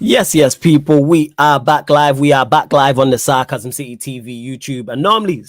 Yes, yes, people. We are back live. We are back live on the Sarcasm City TV YouTube. And normally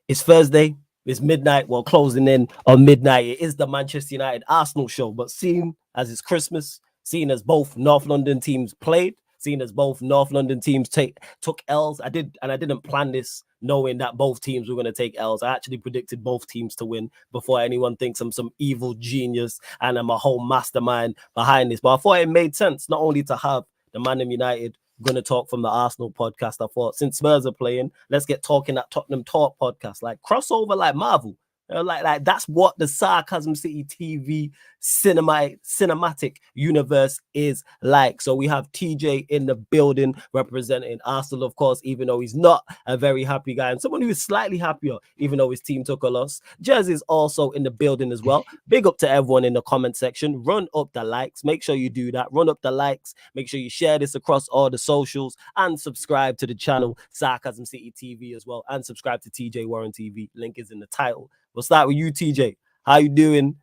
it's Thursday, it's midnight. Well, closing in on midnight. It is the Manchester United Arsenal show. But seeing as it's Christmas, seeing as both North London teams played, seeing as both North London teams took L's, I didn't plan this knowing that both teams were going to take L's. I actually predicted both teams to win before anyone thinks I'm some evil genius and I'm a whole mastermind behind this. But I thought it made sense not only to have the Man United going to talk from the Arsenal podcast. I thought since Spurs are playing, let's get talking that Tottenham Talk podcast, like crossover like Marvel. Like that's what the Sarcasm City TV cinematic universe is like. So we have TJ in the building representing Arsenal, of course, even though he's not a very happy guy, and someone who is slightly happier, even though his team took a loss. Jez is also in the building as well. Big up to everyone in the comment section. Run up the likes. Make sure you do that. Run up the likes. Make sure you share this across all the socials and subscribe to the channel Sarcasm City TV as well. And subscribe to TJ Warren TV. Link is in the title. We'll start with you, TJ. How you doing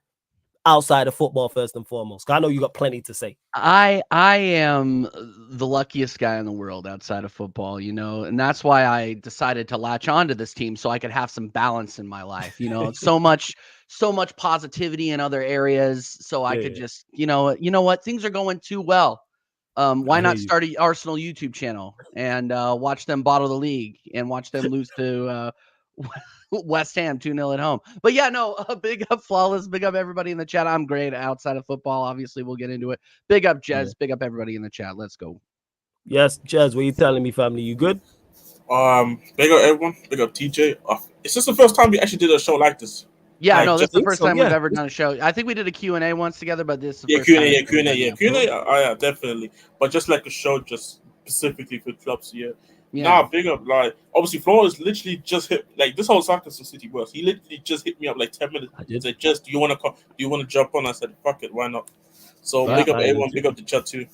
outside of football first and foremost? I know you got plenty to say. I am the luckiest guy in the world outside of football, and that's why I decided to latch onto this team so I could have some balance in my life. So much positivity in other areas, so I could just, what, things are going too well. Why not start an Arsenal YouTube channel and watch them bottle the league and watch them lose to West Ham 2-0 at home. But yeah, no, big up Flawless, big up everybody in the chat. I'm great outside of football. Obviously, we'll get into it. Big up Jez, big up everybody in the chat. Let's go. Yes, Jez, what are you telling me, family? You good? Big up everyone, big up TJ. It's just the first time we actually did a show like this. Yeah, no, this is the first time we've ever done a show. I think we did a Q&A once together, but this is the first Q&A, time. Q&A. Yeah, definitely. But just like a show, just specifically for clubs here. Yeah. Nah, big up. Like, obviously, Flores literally just hit, like, this whole Sarcasm City works. He literally just hit me up like 10 minutes. He said, "Just, do you want to come? Do you want to jump on?" I said, "Fuck it, why not?" So big up everyone, big up the chat too.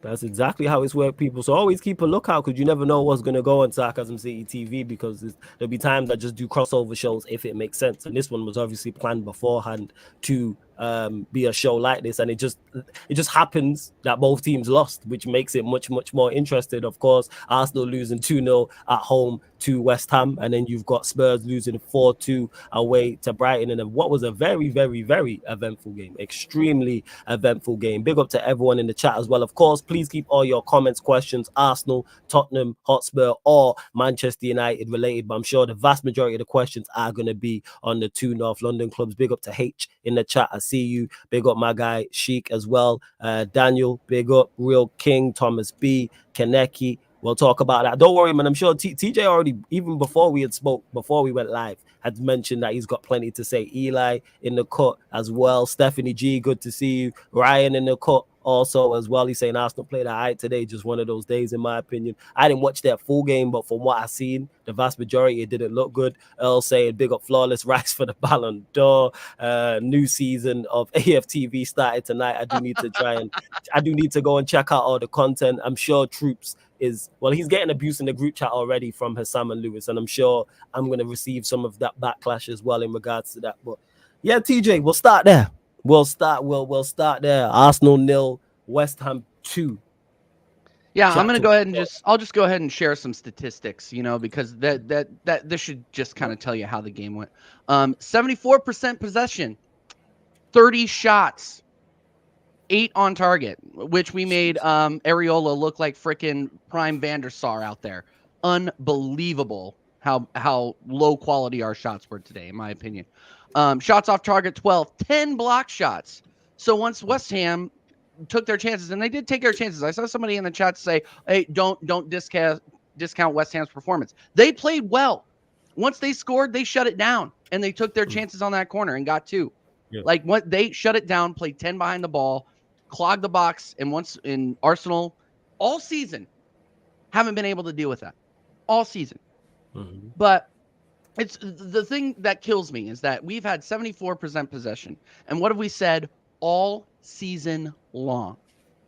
That's exactly how it's worked, people. So always keep a lookout because you never know what's going to go on Sarcasm City TV because there'll be times I just do crossover shows if it makes sense. And this one was obviously planned beforehand to be a show like this, and it just happens that both teams lost, which makes it much more interesting. Of course, Arsenal losing 2-0 at home to West Ham, and then you've got Spurs losing 4-2 away to Brighton in what was a very eventful game, extremely eventful game. Big up to everyone in the chat as well. Of course, please keep all your comments, questions, Arsenal, Tottenham, Hotspur, or Manchester United related, but I'm sure the vast majority of the questions are going to be on the two North London clubs. Big up to H in the chat. I see you. Big up my guy Sheik as well. Daniel, big up. Real King, Thomas B, Kaneki. We'll talk about that. Don't worry, man. I'm sure TJ already, even before we went live, had mentioned that he's got plenty to say. Eli in the cut as well. Stephanie G, good to see you. Ryan in the cut also as well. He's saying Arsenal played all right today. Just one of those days, in my opinion. I didn't watch that full game, but from what I've seen, the vast majority, it didn't look good. Earl saying big up Flawless Rice for the Ballon d'Or. New season of AFTV started tonight. I do need to go and check out all the content. I'm sure Troops he's getting abuse in the group chat already from Hassam and Lewis, and I'm sure I'm going to receive some of that backlash as well in regards to that. But yeah, TJ, we'll start there. We'll start there. Arsenal 0, West Ham 2. Yeah, I'm gonna go ahead and I'll just go ahead and share some statistics, because that this should just kind of tell you how the game went. 74% possession, 30 shots, 8 on target, which we made Areola look like freaking Prime Van der Sar out there. Unbelievable how low quality our shots were today, in my opinion. Shots off target 12, 10 block shots. So once West Ham took their chances, and they did take their chances. I saw somebody in the chat say, "Hey, don't discount West Ham's performance." They played well. Once they scored, they shut it down, and they took their chances on that corner and got 2. Yeah. Like what they shut it down, played 10 behind the ball, clogged the box, and once in Arsenal all season haven't been able to deal with that all season. Mm-hmm. But it's the thing that kills me is that we've had 74% possession, and what have we said all season long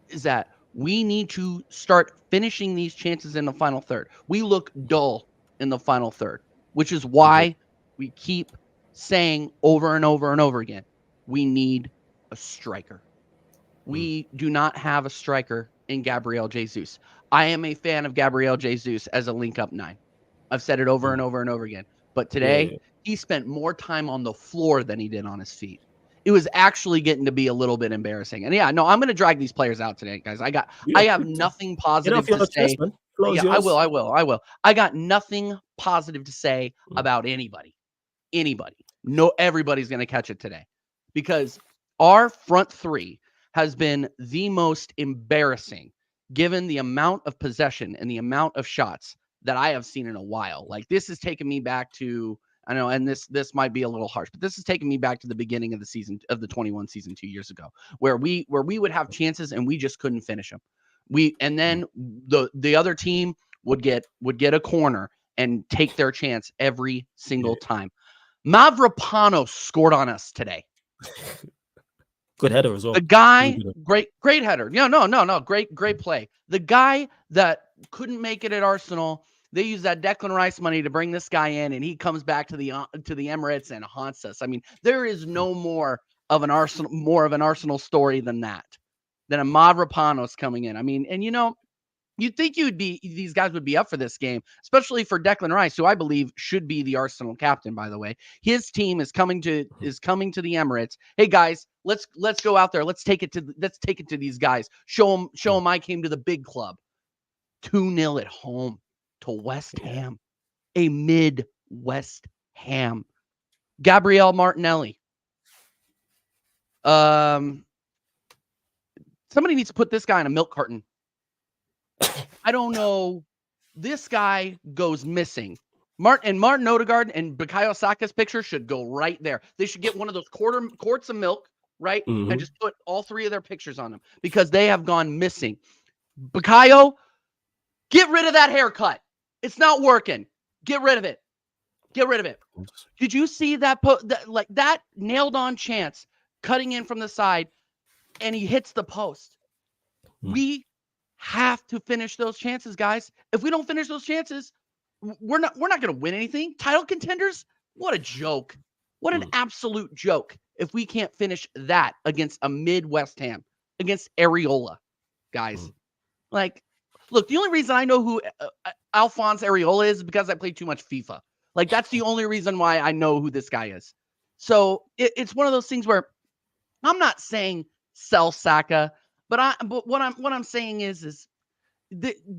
is that we need to start finishing these chances in the final third. We look dull in the final third, which is why we keep saying over and over and over again, we need a striker. We do not have a striker in Gabriel Jesus. I am a fan of Gabriel Jesus as a link-up 9. I've said it over and over and over again. But today, he spent more time on the floor than he did on his feet. It was actually getting to be a little bit embarrassing. And I'm going to drag these players out today, guys. I have nothing positive to say. I will. I got nothing positive to say about anybody. No, everybody's going to catch it today because our front three has been the most embarrassing given the amount of possession and the amount of shots that I have seen in a while. Like, this has taken me back to, I know, and this might be a little harsh, but this has taken me back to the beginning of the season, of the 21 season 2 years ago, where we would have chances and we just couldn't finish them. And then the other team would get a corner and take their chance every single time. Mavropanos scored on us today. Good header as well. The guy, great header. No, great play. The guy that couldn't make it at Arsenal, they use that Declan Rice money to bring this guy in, and he comes back to the Emirates and haunts us. I mean, there is no more of an Arsenal story than that, than a Mavropanos coming in. I mean, and you'd think these guys would be up for this game, especially for Declan Rice, who I believe should be the Arsenal captain, by the way. His team is coming to the Emirates. Hey guys, let's go out there. Let's take it to these guys. Show them I came to the big club. 2-0 at home to West Ham. A mid West Ham. Gabriel Martinelli. Somebody needs to put this guy in a milk carton. I don't know. This guy goes missing. Martin Odegaard and Bukayo Saka's picture should go right there. They should get one of those quarts of milk, right? Mm-hmm. And just put all three of their pictures on them because they have gone missing. Bukayo, get rid of that haircut. It's not working. Get rid of it. Did you see that that nailed on chance cutting in from the side and he hits the post? Mm-hmm. We have to finish those chances, guys. If we don't finish those chances, we're not going to win anything. Title contenders? What a joke. What an absolute joke if we can't finish that against a mid-West Ham, against Areola, guys. Like, look, the only reason I know who Alphonse Areola is because I play too much FIFA. Like, that's the only reason why I know who this guy is. So it's one of those things where I'm not saying sell Saka, but what I'm saying is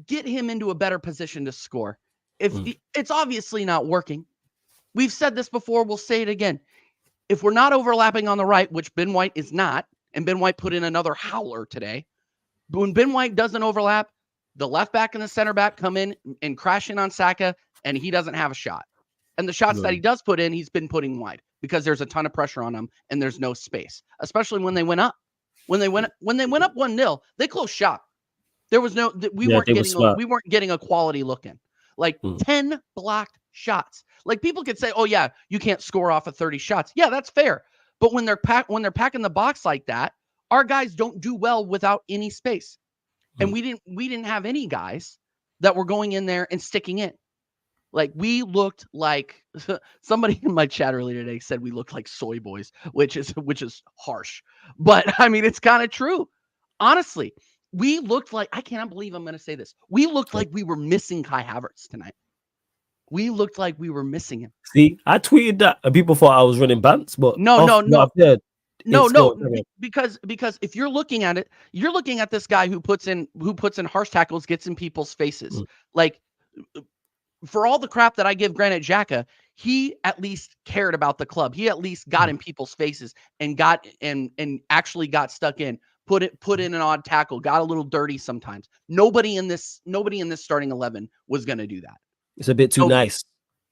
get him into a better position to score. If it's obviously not working, we've said this before, we'll say it again. If we're not overlapping on the right, which Ben White is not, and Ben White put in another howler today, but when Ben White doesn't overlap, the left back and the center back come in and crash in on Saka, and he doesn't have a shot. And the shots that he does put in, he's been putting wide because there's a ton of pressure on him and there's no space, especially when they went up. When they went up 1-0, they closed shop. There was we weren't getting a quality look in. Like 10 blocked shots. Like, people could say, "Oh yeah, you can't score off of 30 shots." Yeah, that's fair. But when they're packing the box like that, our guys don't do well without any space. And we didn't have any guys that were going in there and sticking in. Like, we looked like somebody in my chat earlier today said we looked like soy boys, which is harsh. But I mean, it's kind of true. Honestly, we looked like, I cannot believe I'm going to say this. We looked like we were missing Kai Havertz tonight. We looked like we were missing him. See, I tweeted that and people thought I was running bants, but no. Because if you're looking at it, you're looking at this guy who puts in harsh tackles, gets in people's faces. Like, for all the crap that I give Granit Xhaka, he at least cared about the club. He at least got in people's faces and got and actually got stuck in, put in an odd tackle, got a little dirty sometimes. Nobody in this starting 11 was going to do that. It's a bit too nice.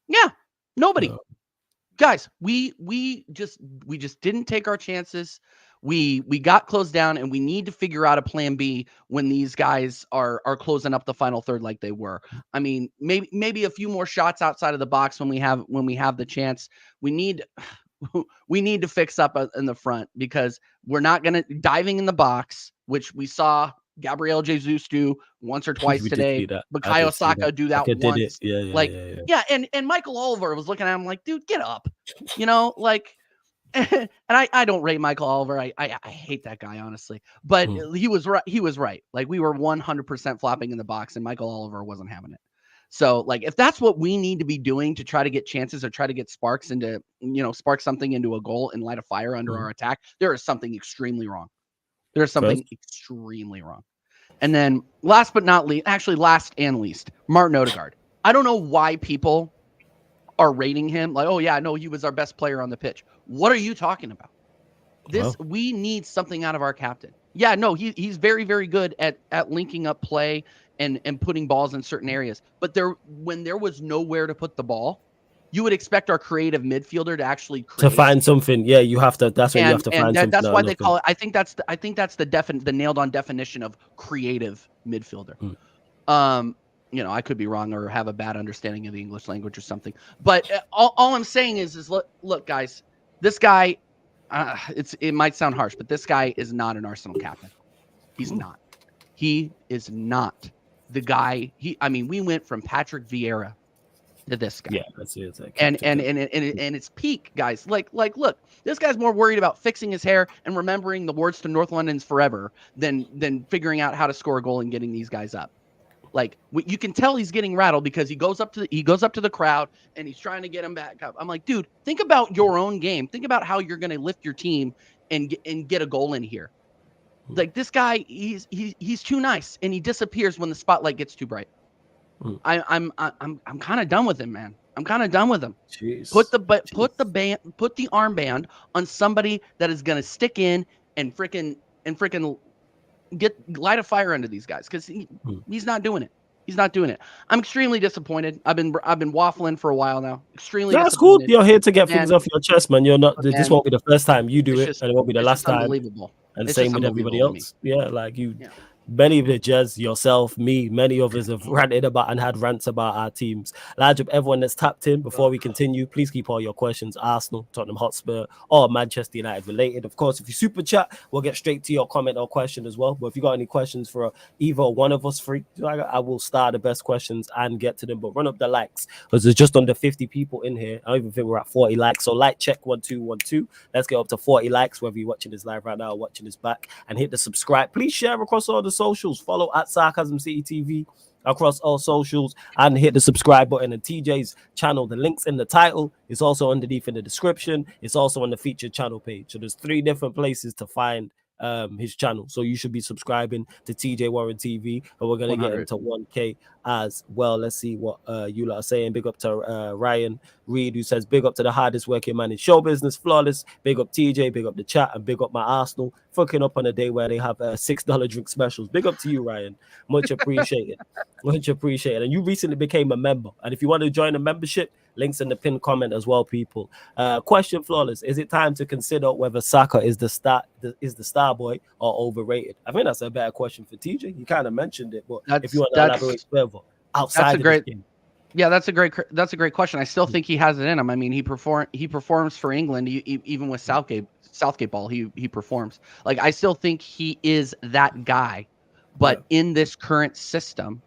Yeah. Nobody. Guys, we just didn't take our chances. We got closed down, and we need to figure out a plan B when these guys are closing up the final third like they were. I mean, maybe a few more shots outside of the box when we have the chance. We need to fix up in the front because we're not going to diving in the box, which we saw Gabriel Jesus do once or twice today. Bukayo Saka do that once. Yeah. And Michael Oliver was looking at him like, dude, get up. And I don't rate Michael Oliver. I hate that guy, honestly. But he was right. He was right. Like, we were 100% flopping in the box, and Michael Oliver wasn't having it. So, like, if that's what we need to be doing to try to get chances or try to get sparks into, spark something into a goal and light a fire under our attack, there is something extremely wrong. There's something extremely wrong. And then last and least, Martin Odegaard. I don't know why people are rating him like, oh yeah, no, he was our best player on the pitch. What are you talking about? We need something out of our captain. Yeah, no, he's very, very good at linking up play and putting balls in certain areas. But when there was nowhere to put the ball, you would expect our creative midfielder to actually create. To find something. Yeah, you have to. That's when you have to find something. That's why they call it. I think that's the nailed on definition of creative midfielder. I could be wrong or have a bad understanding of the English language or something. But all I'm saying is look, guys, this guy. It might sound harsh, but this guy is not an Arsenal captain. He's not. He is not the guy. We went from Patrick Vieira to this guy. Yeah, that's it. And it's peak, guys. Like, look, this guy's more worried about fixing his hair and remembering the words to North London's Forever than figuring out how to score a goal and getting these guys up. Like, you can tell he's getting rattled because he goes up to the crowd and he's trying to get him back up. I'm like, dude, think about your own game. Think about how you're going to lift your team and get a goal in here. Like, this guy, he's too nice and he disappears when the spotlight gets too bright. I'm kind of done with him, man. I'm kind of done with him. Jeez. Put the armband on somebody that is going to stick in and freaking light a fire under these guys, because he's not doing it. He's not doing it. I'm extremely disappointed. I've been waffling for a while now. Extremely. That's cool. You're here to get things off your chest, man. You're not. This won't be the first time you do it, and it won't be the last time. Unbelievable. And same with everybody else. Yeah, like you. Yeah. Many of the Jez, yourself, me, many of us have ranted about and had rants about our teams. Large up everyone that's tapped in. Before we continue, please keep all your questions Arsenal, Tottenham Hotspur, or Manchester United related. Of course, if you super chat, we'll get straight to your comment or question as well. But if you got any questions for either one of us three, I will start the best questions and get to them. But run up the likes, because there's just under 50 people in here. I don't even think we're at 40 likes. So like check 1212. Let's get up to 40 likes, whether you're watching this live right now or watching this back. And hit the subscribe. Please share across all the socials. Follow at Sarcasm City TV across all socials and hit the subscribe button. And TJ's channel, the link's in the title. It's also underneath in the description. It's also on the featured channel page. So there's 3 different places to find his channel. So you should be subscribing to TJ Warren TV, and we're going to get into 1K as well. Let's see what you lot are saying. Big up to Ryan Reed, who says big up to the hardest working man in show business, flawless. Big up TJ, big up the chat, and big up my Arsenal, fucking up on a day where they have $6 drink specials. Big up to you, Ryan. Much appreciated. Much appreciated. And you recently became a member, and if you want to join the membership, links in the pinned comment as well, people. Question, Flawless. Is it time to consider whether Saka is the star boy or overrated? I think that's a better question for TJ. You kind of mentioned it, but if you want to elaborate further outside of the game. Yeah, that's a great question. I still think he has it in him. I mean, he performs for England, even with Southgate ball. He performs. Like, I still think he is that guy, but in this current system,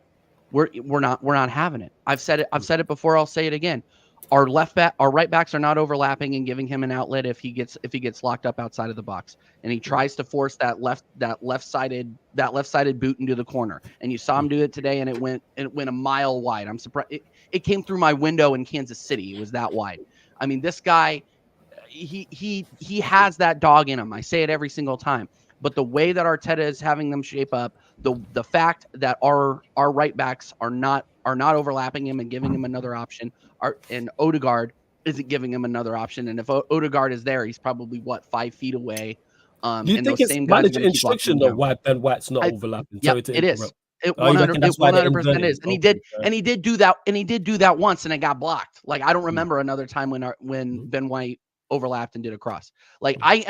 we're not having it. I've said it before. I'll say it again. Our right backs are not overlapping and giving him an outlet if he gets locked up outside of the box, and he tries to force that left-sided boot into the corner. And you saw him do it today, and it went a mile wide. I'm surprised it came through my window in Kansas City. It was that wide. I mean, this guy, he has that dog in him. I say it every single time. But the way that Arteta is having them shape up, the fact that our right backs are not overlapping him and giving him another option, and Odegaard isn't giving him another option. And if Odegaard is there, he's probably 5 feet away. Do you think it's manager instruction that Ben White's not overlapping? Yeah, it is. It 100% is. And he did do that. And he did do that once, and it got blocked. Like, I don't remember another time when Ben White overlapped and did a cross. Like, I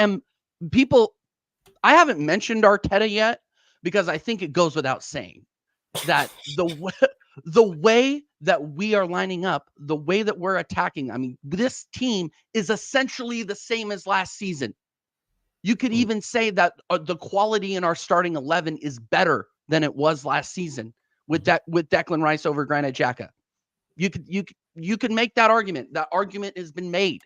haven't mentioned Arteta yet, because I think it goes without saying that the way that we are lining up, the way that we're attacking, I mean, this team is essentially the same as last season. You could even say that the quality in our starting 11 is better than it was last season with Declan Rice over Granit Xhaka. You could make that argument. That argument has been made.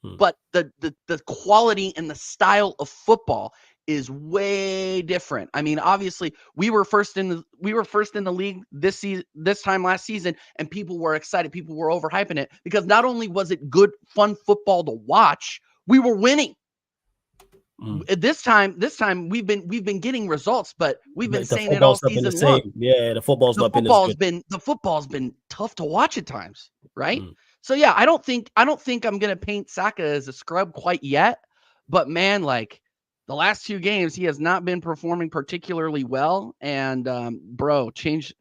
but the quality and the style of football is way different. I mean, obviously, we were first in the league this time last season, and people were excited. People were overhyping it because not only was it good, fun football to watch, we were winning. This time we've been getting results, but we've been saying it all season long. Yeah, the football's been tough to watch at times, right? So yeah, I don't think I'm gonna paint Saka as a scrub quite yet, but man, like the last 2 games, he has not been performing particularly well. And bro, change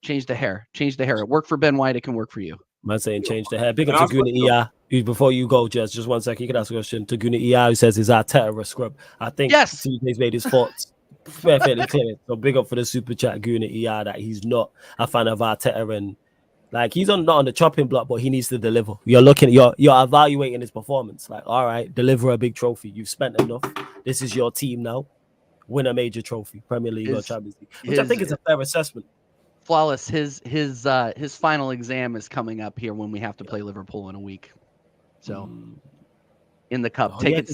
the hair. It worked for Ben White. It can work for you. I'm not saying change the hair. Big up to Guna EI. Before you go, Jess, just 1 second. You can ask a question to Guna EI, who says, is Arteta a scrub? I think CJ's made his thoughts fairly clear. So big up for the super chat, Guna EI, that he's not a fan of Arteta, and like he's not on the chopping block, but he needs to deliver. You're evaluating his performance. Like, all right, deliver a big trophy. You've spent enough. This is your team now. Win a major trophy, Premier League or Champions League, which I think is a fair assessment. Flawless. His final exam is coming up here when we have to play Liverpool in a week. So in the cup, take it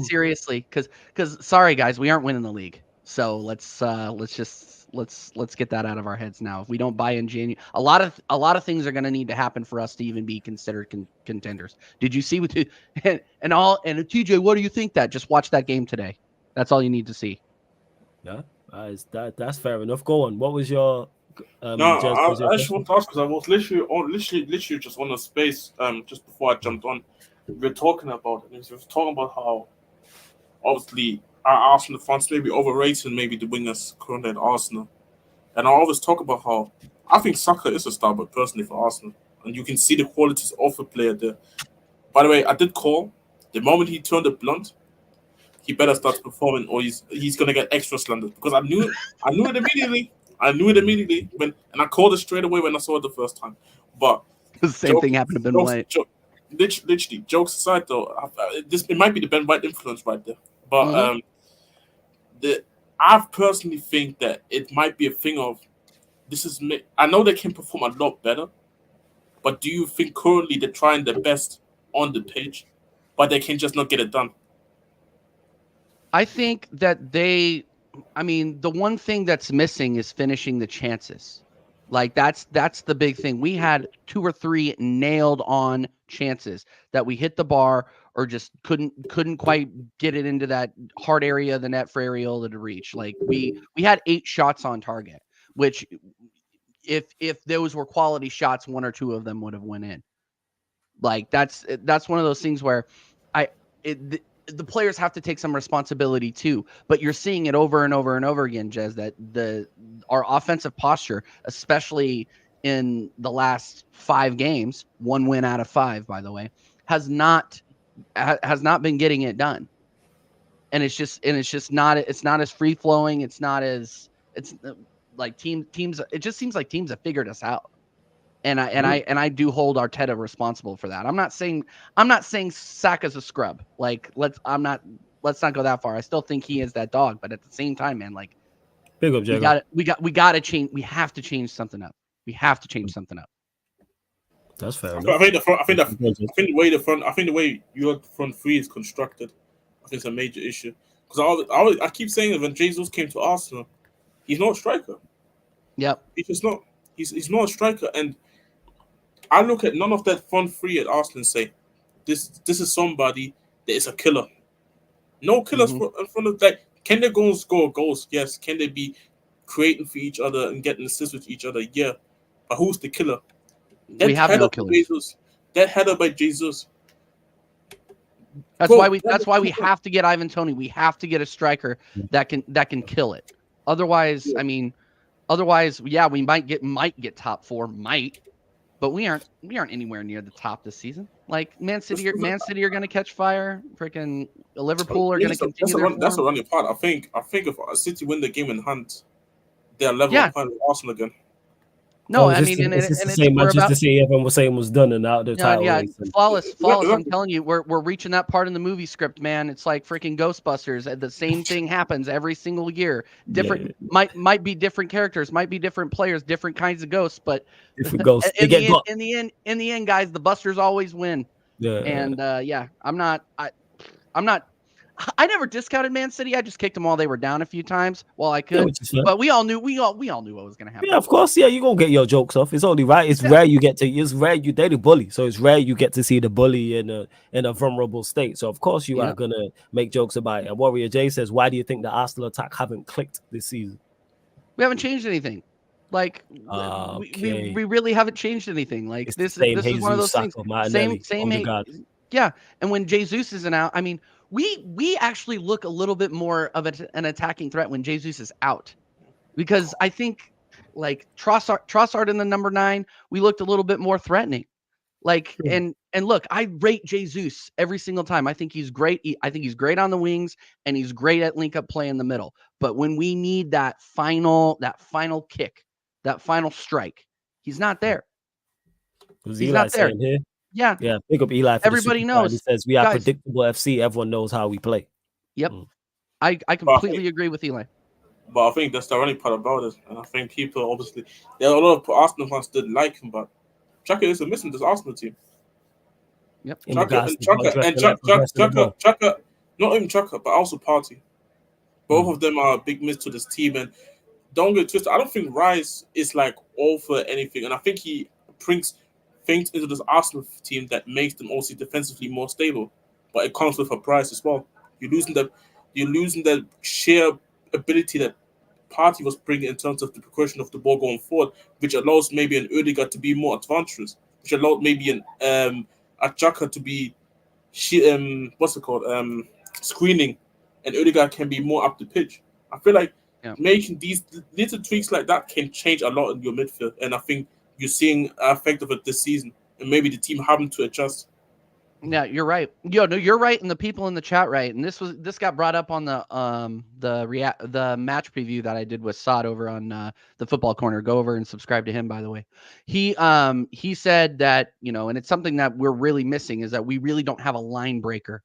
seriously, because sorry guys, we aren't winning the league. So let's get that out of our heads now. If we don't buy in January, a lot of things are going to need to happen for us to even be considered contenders. Did you see and TJ, what do you think? That just watch that game today. That's all you need to see. Yeah. That's fair enough. Go on. What was your I just want to ask because I was literally just on a space just before I jumped on. We were talking about it. We were talking about how obviously our Arsenal fans maybe overrated maybe the wingers currently at Arsenal. And I always talk about how I think Saka is a star, but personally for Arsenal. And you can see the qualities of a player there. By the way, I did call the moment he turned it blunt, he better start performing, or he's gonna get extra slandered. Because I knew it immediately. And I called it straight away when I saw it the first time. But the same thing happened to Ben White. Literally, jokes aside, though, it might be the Ben White influence right there. But I personally think that it might be a thing of I know they can perform a lot better, but do you think currently they're trying their best on the pitch, but they can just not get it done? I think that the one thing that's missing is finishing the chances. Like that's the big thing. We had 2 or 3 nailed on chances that we hit the bar or just couldn't quite get it into that hard area of the net for Areola to reach. Like we had 8 shots on target, which if those were quality shots, 1 or 2 of them would have went in. Like that's one of those things where the players have to take some responsibility too, but you're seeing it over and over and over again, Jez, that our offensive posture, especially in the last 5 games, 1 win out of 5, by the way, has not been getting it done. And it's not as free flowing. It's like teams. It just seems like teams have figured us out. And I do hold Arteta responsible for that. I'm not saying Saka's a scrub. Like let's not go that far. I still think he is that dog, but at the same time, man, like big up, Jacob. we got to change. We have to change something up. That's fair enough. I think the way your front three is constructed, I think it's a major issue. Because I keep saying that when Jesus came to Arsenal, he's not a striker. Yep. He's just not. He's not a striker, and I look at none of that front three at Arsenal and say, this is somebody that is a killer. No killers in front of that. Can they go and score goals? Yes. Can they be creating for each other and getting assists with each other? Yeah. But who's the killer? We have no killers. That header by Jesus. That's why we have to get Ivan Toney. We have to get a striker that can kill it. Otherwise, yeah, we might get top 4, but we aren't anywhere near the top this season. Like Man City are going to catch fire. Freaking Liverpool are going to continue. That's a running part. I think if City win the game in hand, they're level with Arsenal again. No, it's the same Manchester City everyone was saying was done and out the title. Yeah, flawless. I'm telling you, we're reaching that part in the movie script, man. It's like freaking Ghostbusters. The same thing happens every single year. Different might be different characters, might be different players, different kinds of ghosts, but different ghosts. In the end, guys, the Busters always win. Yeah. And I'm not. I never discounted Man City. I just kicked them while they were down a few times while I could. But we all knew what was going to happen. Yeah, of course. Yeah, you're gonna get your jokes off. It's only right. It's rare they're the bully. So it's rare you get to see the bully in a vulnerable state. So of course you are gonna make jokes about it. And Warrior J says, why do you think the Arsenal attack haven't clicked this season? We haven't changed anything. Like we really haven't changed anything. Like it's this is one of those things. Same. Yeah, and when Jesus isn't out, I mean, we actually look a little bit more of an attacking threat when Jesus is out, because I think like Trossard in the number 9, we looked a little bit more threatening. Like and look, I rate Jesus every single time. I think he's great. I think he's great on the wings, and he's great at link up play in the middle. But when we need that final kick, that final strike, he's not there. He's not there. Here? Yeah. Pick up Eli. Everybody knows. He says we are predictable FC. Everyone knows how we play. Yep. I completely agree with Eli. But I think that's the only part about it. And I think people, obviously, there are a lot of Arsenal fans that like him, but Chaka isn't missing this Arsenal team. Yep. Chaka, not even Chaka, but also Partey. Both of them are a big miss to this team. And don't get twisted, I don't think Rice is like all for anything. And I think he brings things into this Arsenal team that makes them also defensively more stable. But it comes with a price as well. You're losing that sheer ability that Partey was bringing in terms of the progression of the ball going forward, which allows maybe an Odegaard to be more adventurous, which allowed maybe a Xhaka to be screening, and Odegaard can be more up the pitch. I feel like making these little tweaks like that can change a lot in your midfield, and I think you're seeing the effect of it this season, and maybe the team having to adjust. Yeah, you're right. You're right, and the people in the chat right. And this got brought up on the match preview that I did with Sod over on the Football Corner. Go over and subscribe to him, by the way. He said that, and it's something that we're really missing, is that we really don't have a line breaker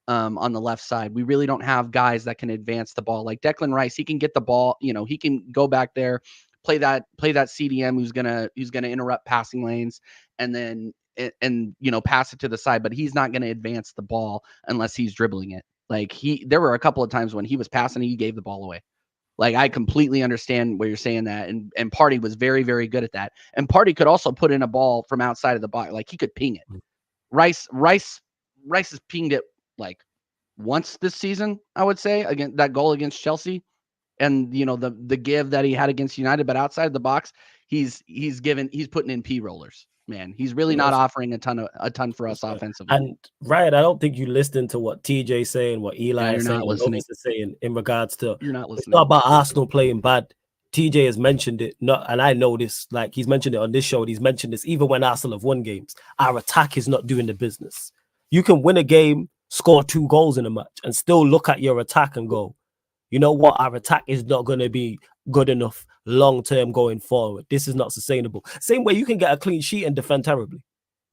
on the left side. We really don't have guys that can advance the ball. Like Declan Rice, he can get the ball, he can go back there, play that CDM who's gonna interrupt passing lanes, and then pass it to the side, but he's not going to advance the ball unless he's dribbling it. Like there were a couple of times when he was passing, he gave the ball away. Like, I completely understand where you're saying that. And Partey was very, very good at that. And Partey could also put in a ball from outside of the box. Like, he could ping it. Rice has pinged it like once this season, I would say, against that goal against Chelsea. And, the give that he had against United, but outside of the box, he's putting in P rollers. Man, he's really not offering a ton for us offensively. And Ryan, I don't think you listened to what TJ's saying, what Eli is saying, what Lopez is saying in regards to. You're not listening. It's not about Arsenal playing bad. TJ has mentioned it, and I know this. Like, he's mentioned it on this show. And he's mentioned this even when Arsenal have won games. Our attack is not doing the business. You can win a game, score 2 goals in a match, and still look at your attack and go, you know what? Our attack is not going to be good enough long-term going forward. This is not sustainable. Same way you can get a clean sheet and defend terribly.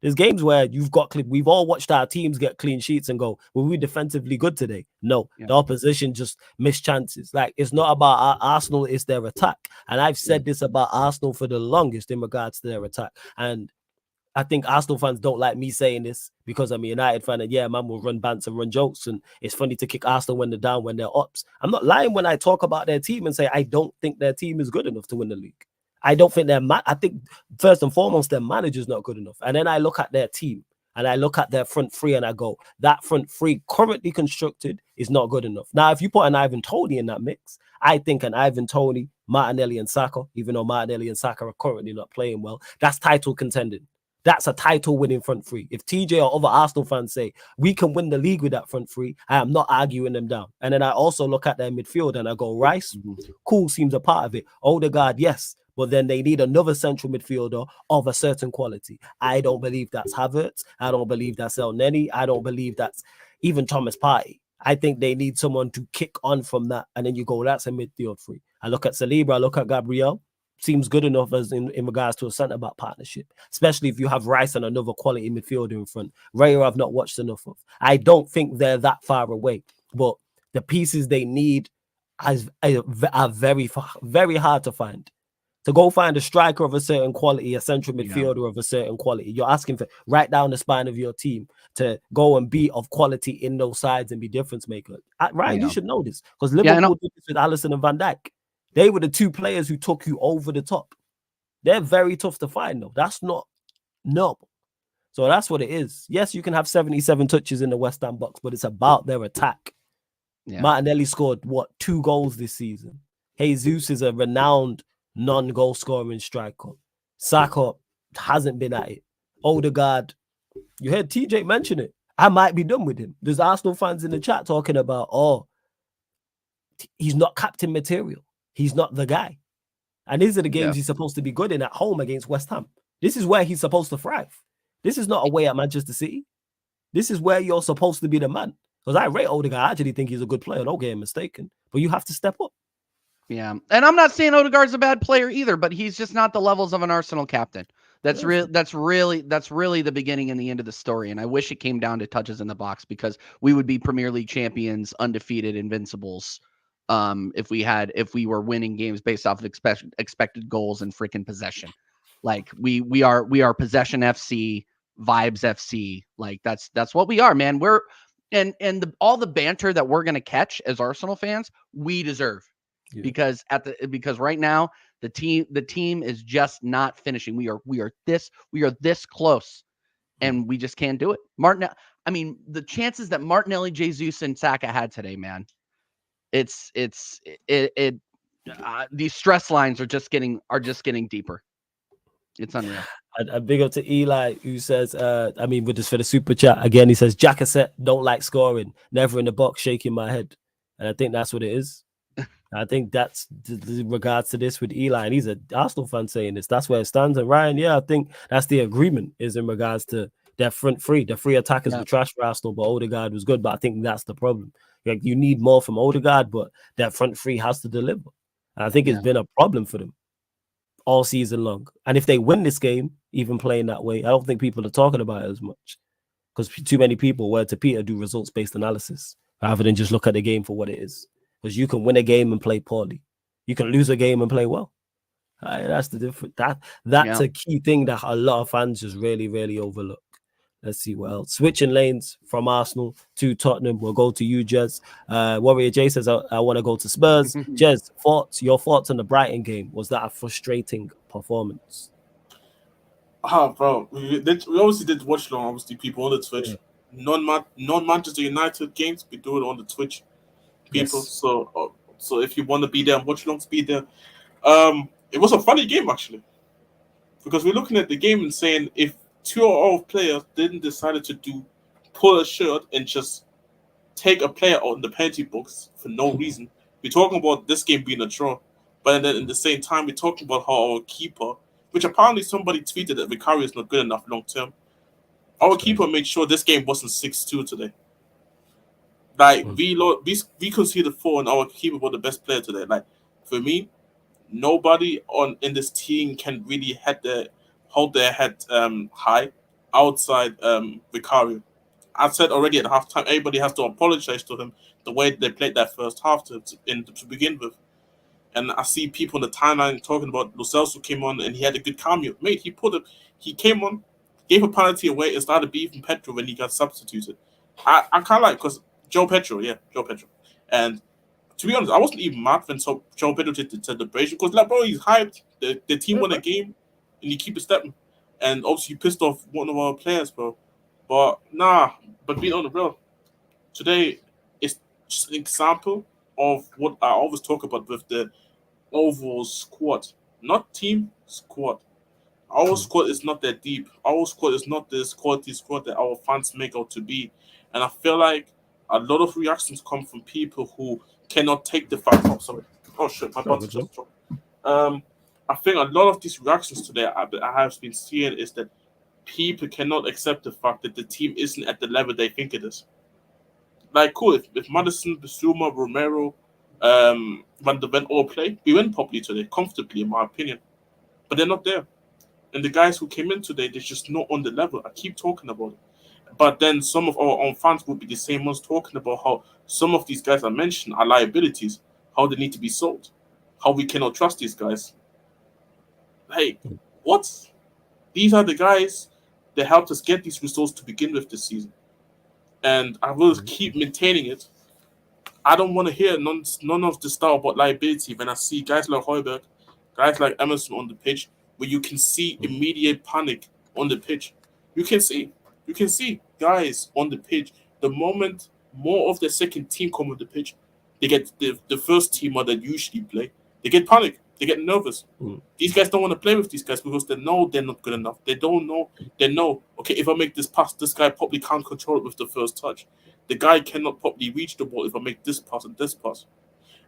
There's games where we've all watched our teams get clean sheets and go, were we defensively good today? No, the opposition just missed chances. Like, it's not about Arsenal, it's their attack. And I've said this about Arsenal for the longest in regards to their attack. And I think Arsenal fans don't like me saying this because I'm a United fan, and man will run bants and run jokes, and it's funny to kick Arsenal when they're down, when they're ups. I'm not lying when I talk about their team and say I don't think their team is good enough to win the league. I don't think I think first and foremost their manager's not good enough. And then I look at their team and I look at their front three and I go, that front three currently constructed is not good enough. Now, if you put an Ivan Toney in that mix, I think an Ivan Toney, Martinelli and Saka, even though Martinelli and Saka are currently not playing well, that's title contending. That's a title-winning front three. If TJ or other Arsenal fans say, we can win the league with that front three, I am not arguing them down. And then I also look at their midfield and I go, Rice, cool, seems a part of it. Odegaard, yes. But then they need another central midfielder of a certain quality. I don't believe that's Havertz. I don't believe that's El Neni. I don't believe that's even Thomas Partey. I think they need someone to kick on from that. And then you go, that's a midfield three. I look at Saliba, I look at Gabriel. Seems good enough as in regards to a centre-back partnership, especially if you have Rice and another quality midfielder in front. Raya I've not watched enough of. I don't think they're that far away, but the pieces they need are very, very hard to find. To go find a striker of a certain quality, a central midfielder of a certain quality, you're asking for right down the spine of your team to go and be of quality in those sides and be difference maker. Ryan, you should know this because Liverpool did this with Alisson and Van Dijk. They were the two players who took you over the top. They're very tough to find, though. That's not normal. So that's what it is. Yes, you can have 77 touches in the West Ham box, but it's about their attack. Yeah. Martinelli scored, 2 goals this season. Jesus is a renowned non-goal scoring striker. Saka hasn't been at it. Odegaard, you heard TJ mention it. I might be done with him. There's Arsenal fans in the chat talking about, he's not captain material. He's not the guy. And these are the games he's supposed to be good in at home against West Ham. This is where he's supposed to thrive. This is not away at Manchester City. This is where you're supposed to be the man. Because I rate Odegaard. I actually think he's a good player. Don't get him mistaken. But you have to step up. Yeah. And I'm not saying Odegaard's a bad player either, but he's just not the levels of an Arsenal captain. That's really the beginning and the end of the story. And I wish it came down to touches in the box because we would be Premier League champions, undefeated, invincibles. If we were winning games based off of expected goals and freaking possession. Like we are possession FC, vibes FC. Like that's what we are, man. We're all the banter that we're gonna catch as Arsenal fans, we deserve. Because right now the team is just not finishing. We are this close, and we just can't do it. The chances that Martinelli, Jesus, and Saka had today, man. These stress lines are just getting deeper. It's unreal. A big up to Eli who says, with this for the super chat again. He says, Jackaset don't like scoring, never in the box, shaking my head, and I think that's what it is. I think that's in regards to this with Eli, and he's an Arsenal fan saying this. That's where it stands. And Ryan, I think that's the agreement is in regards to their front three. The three attackers were trash for Arsenal, but Odegaard was good. But I think that's the problem. Like you need more from Odegaard, but that front three has to deliver. And I think it's been a problem for them all season long. And if they win this game, even playing that way, I don't think people are talking about it as much because too many people, word to Peter, do results-based analysis rather than just look at the game for what it is. Because you can win a game and play poorly. You can lose a game and play well. That's the difference. That's a key thing that a lot of fans just really, really overlook. Let's see what else. Switching lanes from Arsenal to Tottenham. We'll go to you, Jez. Warrior J says, I want to go to Spurs. Jez, your thoughts on the Brighton game? Was that a frustrating performance? Bro. We obviously did watch long, obviously, people on the Twitch. Yeah. Non-Manchester United games, we do it on the Twitch. People, yes. So if you want to be there and watch along, be there. It was a funny game actually, because we're looking at the game and saying if 2 or all players didn't decide to pull a shirt and just take a player out in the penalty box for no reason, we're talking about this game being a draw. But then at the same time, we're talking about how our keeper, which apparently somebody tweeted that Vicario is not good enough long term. Our keeper made sure this game wasn't 6-2 today. Like we conceded 4 and our keeper was the best player today. Like for me, nobody in this team can really hold their head high outside Vicario. I said already at halftime, everybody has to apologize to him the way they played that first half to begin with. And I see people on the timeline talking about Lo Celso came on and he had a good cameo. Mate, he came on, gave a penalty away and started beefing Pedro when he got substituted. I kind of like because Joe Pedro. And to be honest, I wasn't even mad when Joe Pedro did the celebration because, like, bro, he's hyped. The team won a game and you keep it stepping. And obviously, you pissed off one of our players, bro. But being on the real, today is just an example of what I always talk about with the overall squad, not team, squad. Our squad is not that deep. Our squad is not this quality squad that our fans make out to be. And I feel like a lot of reactions come from people who cannot take the fact. Oh, sorry. Oh, shit. My button just dropped. I think a lot of these reactions today I have been seeing is that people cannot accept the fact that the team isn't at the level they think it is. Like, cool. If Madison, Bissouma, Romero, Van de Ven all play, we win properly today, comfortably, in my opinion. But they're not there. And the guys who came in today, they're just not on the level. I keep talking about it. But then some of our own fans will be the same ones talking about how some of these guys I mentioned are liabilities, how they need to be sold, how we cannot trust these guys. Like, what? These are the guys that helped us get these results to begin with this season. And I will keep maintaining it. I don't want to hear none of the stuff about liability when I see guys like Højbjerg, guys like Emerson on the pitch, where you can see immediate panic on the pitch. You can see guys on the pitch. The moment more of the second team come on the pitch, they get the first teamer that usually play. They get panic. They get nervous. These guys don't want to play with these guys because they know they're not good enough. They don't know. They know, okay, if I make this pass, this guy probably can't control it with the first touch. The guy cannot probably reach the ball if I make this pass and this pass.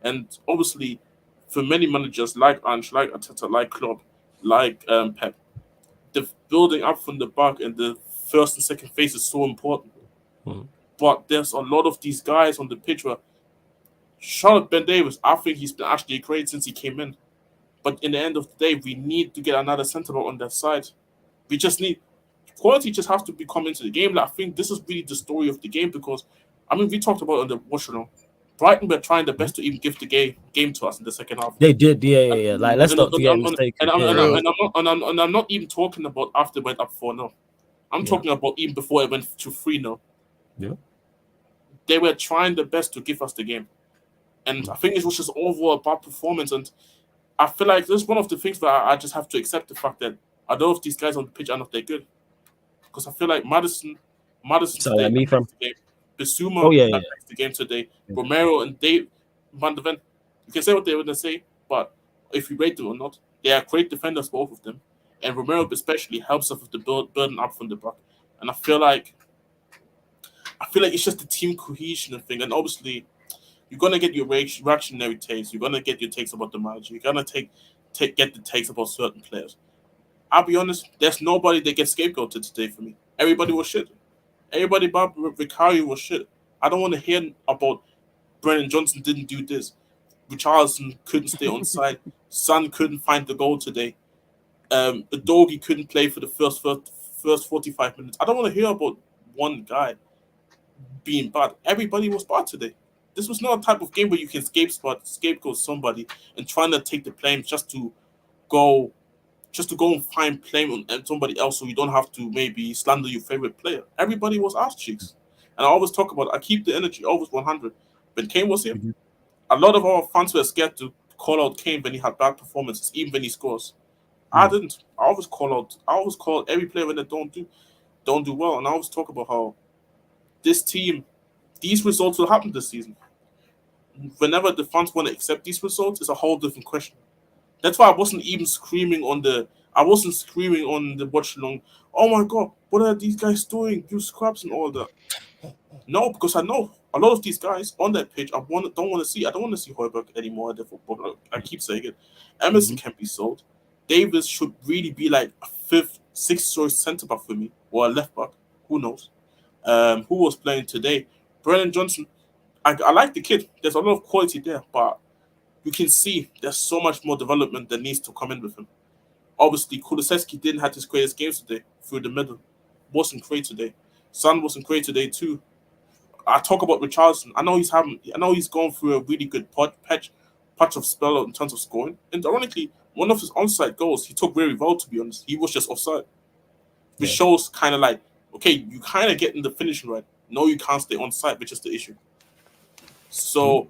And obviously, for many managers like Ange, like Arteta, like Klopp, like Pep, the building up from the back and the first and second phase is so important. But there's a lot of these guys on the pitch where Charlotte Ben Davis, I think he's been actually great since he came in. But in the end of the day, we need to get another centre back on that side. We just need quality. Just has to be come into the game. Like, I think this is really the story of the game because, I mean, we talked about it on the watch along. Brighton were trying their best to even give the game to us in the second half. They did, yeah. Like, let's not get mistaken. And I'm not even talking about after it went up 4-0. I'm talking about even before it went to 3-0. Yeah. They were trying their best to give us the game. And I think it was just overall a bad performance. And I feel like this is one of the things that I just have to accept the fact that I don't know if these guys on the pitch are not that good. Because I feel like Madison today the game. Bissouma affects the game today. Yeah. Romero and Dave Van de Ven. You can say what they want to say, but if you rate them or not, they are great defenders, both of them. And Romero especially helps us with the burden up from the back. And I feel like it's just the team cohesion thing. And obviously, you're gonna get your reactionary takes. You're gonna get your takes about the manager. You're gonna get the takes about certain players. I'll be honest, there's nobody that gets scapegoated today for me. Everybody was shit. Everybody but Vicario was shit. I don't want to hear about Brennan Johnson didn't do this. Richarlison couldn't stay on side. Son couldn't find the goal today. Udogie couldn't play for the first 45 minutes. I don't want to hear about one guy being bad. Everybody was bad today. This was not a type of game where you can scapegoat somebody and trying to take the blame just to go and find blame on somebody else so you don't have to maybe slander your favorite player. Everybody was ass cheeks. And I always talk about, I keep the energy always 100. When Kane was here, a lot of our fans were scared to call out Kane when he had bad performances, even when he scores. I didn't. I always call every player when they don't do well. And I always talk about how this team, these results will happen this season. Whenever the fans want to accept these results, it's a whole different question. That's why I wasn't even screaming on the watch along. Oh my god, what are these guys doing? You scraps and all that. No, because I know a lot of these guys on that pitch. I don't want to see Højbjerg anymore at the football. I keep saying it. Emerson can be sold. Davis should really be like a 5th, 6th choice centre back for me, or a left back. Who knows? Who was playing today? Brennan Johnson. I like the kid. There's a lot of quality there, but you can see there's so much more development that needs to come in with him. Obviously, Kulusevski didn't have his greatest games today through the middle. Wasn't great today. Son wasn't great today too. I talk about Richarlison. I know he's going through a really good patch of spell in terms of scoring. And ironically, one of his onside goals he took very well, to be honest. He was just offside. Which shows kind of like, okay, you kind of getting the finishing right. No, you can't stay onside, which is the issue. So,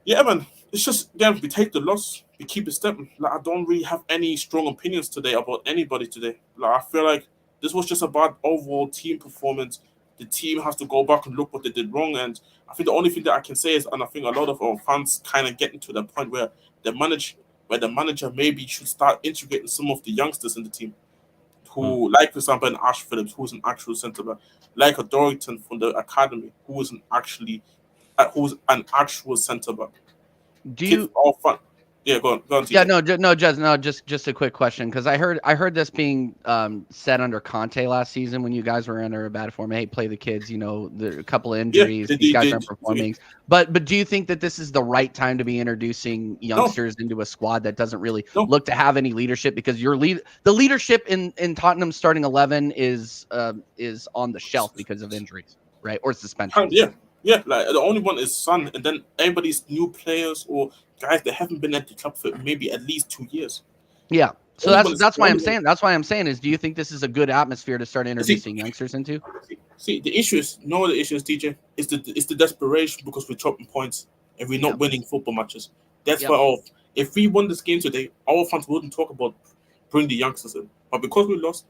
yeah, man. It's just, again, we take the loss, we keep it stepping. Like, I don't really have any strong opinions today about anybody today. Like, I feel like this was just a bad overall team performance. The team has to go back and look what they did wrong. And I think the only thing that I can say is, and I think a lot of our fans kind of getting to the point where the manager maybe should start integrating some of the youngsters in the team. Who, like, for example, an Ash Phillips, who's an actual centre back, like a Dorrington from the academy, who's an actual centre back. Do you? Yeah, go on. Yeah, just a quick question, because I heard this being said under Conte last season when you guys were under a bad form. Hey, play the kids. You know, a couple of injuries. These guys aren't performing. But do you think that this is the right time to be introducing youngsters into a squad that doesn't really look to have any leadership? Because the leadership in Tottenham's starting 11 is on the shelf because of injuries, right, or suspension. Yeah, like the only one is Son, and then everybody's new players or guys that haven't been at the club for maybe at least 2 years. Yeah. So that's why I'm saying. That's why I'm saying is, do you think this is a good atmosphere to start introducing youngsters into? See, the issue is DJ is the desperation because we're dropping points and we're not winning football matches. That's why if we won this game today, our fans wouldn't talk about bring the youngsters in. But because we lost,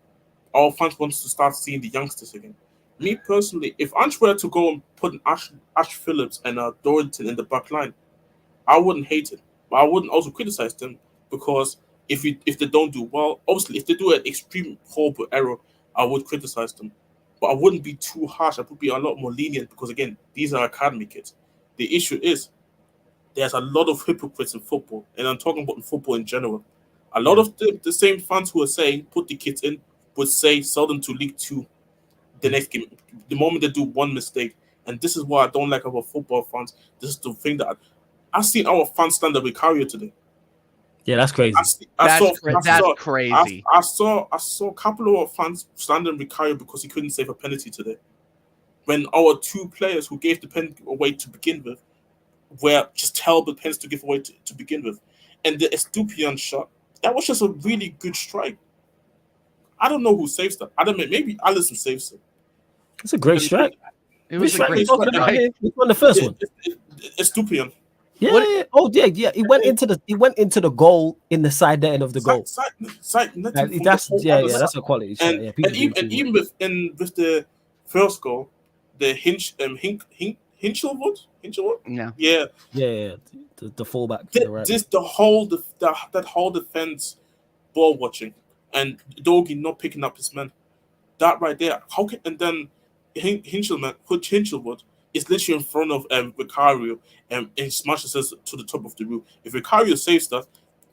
our fans want to start seeing the youngsters again. Me personally, if Ange were to go and put an Ash Phillips and Dorrington in the back line, I wouldn't hate it, but I wouldn't also criticize them because if they don't do well, obviously if they do an extreme horrible error, I would criticize them. But I wouldn't be too harsh. I would be a lot more lenient because again, these are academy kids. The issue is there's a lot of hypocrites in football, and I'm talking about in football in general. A lot of the same fans who are saying put the kids in would say sell them to League Two the next game. The moment they do one mistake, and this is what I don't like about football fans. This is the thing that I've seen our fans stand up with Vicario today. Yeah, that's crazy. That's crazy. I saw a couple of our fans standing with Vicario because he couldn't save a penalty today. When our two players who gave the penalty away to begin with were just terrible penalties to give away to begin with. And the Estupiñán shot, that was just a really good strike. I don't know who saves that. I don't know, maybe Alisson saves it. It's a great strike. It was a great strike. He won the first one. Estupiñán. Yeah. Oh, yeah. He went into the goal in the side end of the goal. That's a quality shot. And even with the first goal, the Hinchelwood? Yeah. The fullback. That whole defense ball watching and Doggy not picking up his man. That right there. And then Hinchelwood is literally in front of Vicario and smashes us to the top of the roof. If Vicario saves that,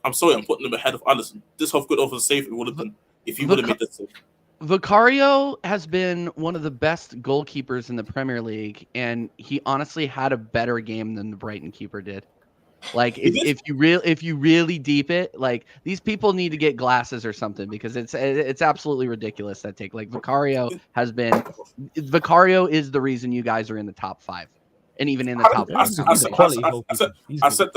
I'm sorry, I'm putting him ahead of Alisson. This how good of a save it would have been if he would have made that save. Vicario has been one of the best goalkeepers in the Premier League, and he honestly had a better game than the Brighton keeper did. Like if you really deep it, like these people need to get glasses or something because it's absolutely ridiculous that take. Like Vicario is the reason you guys are in the top 5, and even in the top 5. I said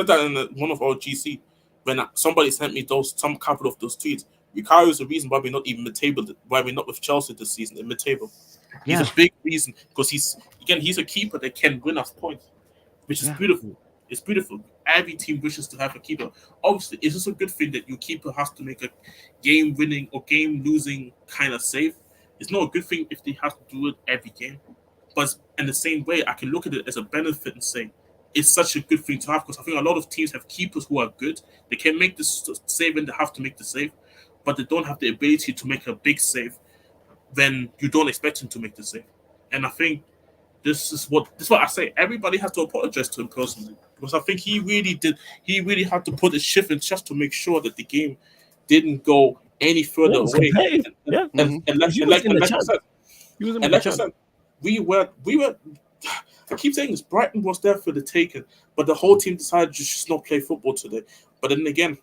that in one of our GC when somebody sent me some couple of those tweets. Vicario is the reason why we're not even mid-table, why we're not with Chelsea this season in mid-table. He's a big reason because he's a keeper that can win us points, which is beautiful. It's beautiful. Every team wishes to have a keeper. Obviously, it's just a good thing that your keeper has to make a game-winning or game-losing kind of save. It's not a good thing if they have to do it every game. But in the same way, I can look at it as a benefit and say it's such a good thing to have because I think a lot of teams have keepers who are good. They can make the save and they have to make the save, but they don't have the ability to make a big save when you don't expect him to make the save. And I think this is what I say. Everybody has to apologize to him personally because I think he really had to put a shift in just to make sure that the game didn't go any further away. Like I said, we were. I keep saying this. Brighton was there for the taking, but the whole team decided to just not play football today. But then again,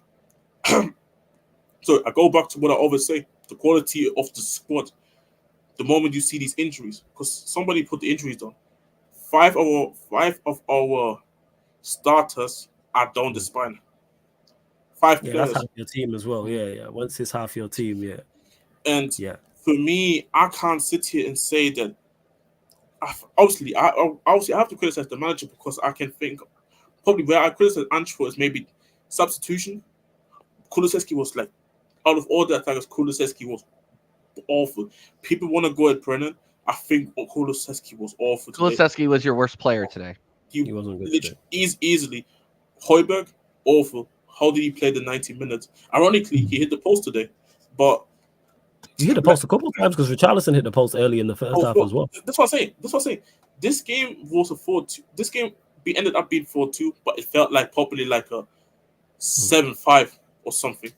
so I go back to what I always say: the quality of the squad. The moment you see these injuries, because somebody put the injuries down, five of our starters are down the spine. 5 players. That's half your team as well. Yeah. Once it's half your team, And for me, I can't sit here and say that. Obviously, I have to criticize the manager because I can think probably where I criticize Ange for is maybe substitution. Kulusevski was like out of all the attackers, Kulusevski was awful. People want to go at Brennan. I think Kulusevski was awful. Kulusevski was your worst player today. He wasn't good today. Easily. Højbjerg, awful. How did he play the 90 minutes? Ironically, he hit the post today, but he hit the post a couple of times because Richarlison hit the post early in the first half as well. That's what I'm saying. This game was a 4-2. This game we ended up being 4-2, but it felt like probably like a 7-5 or something.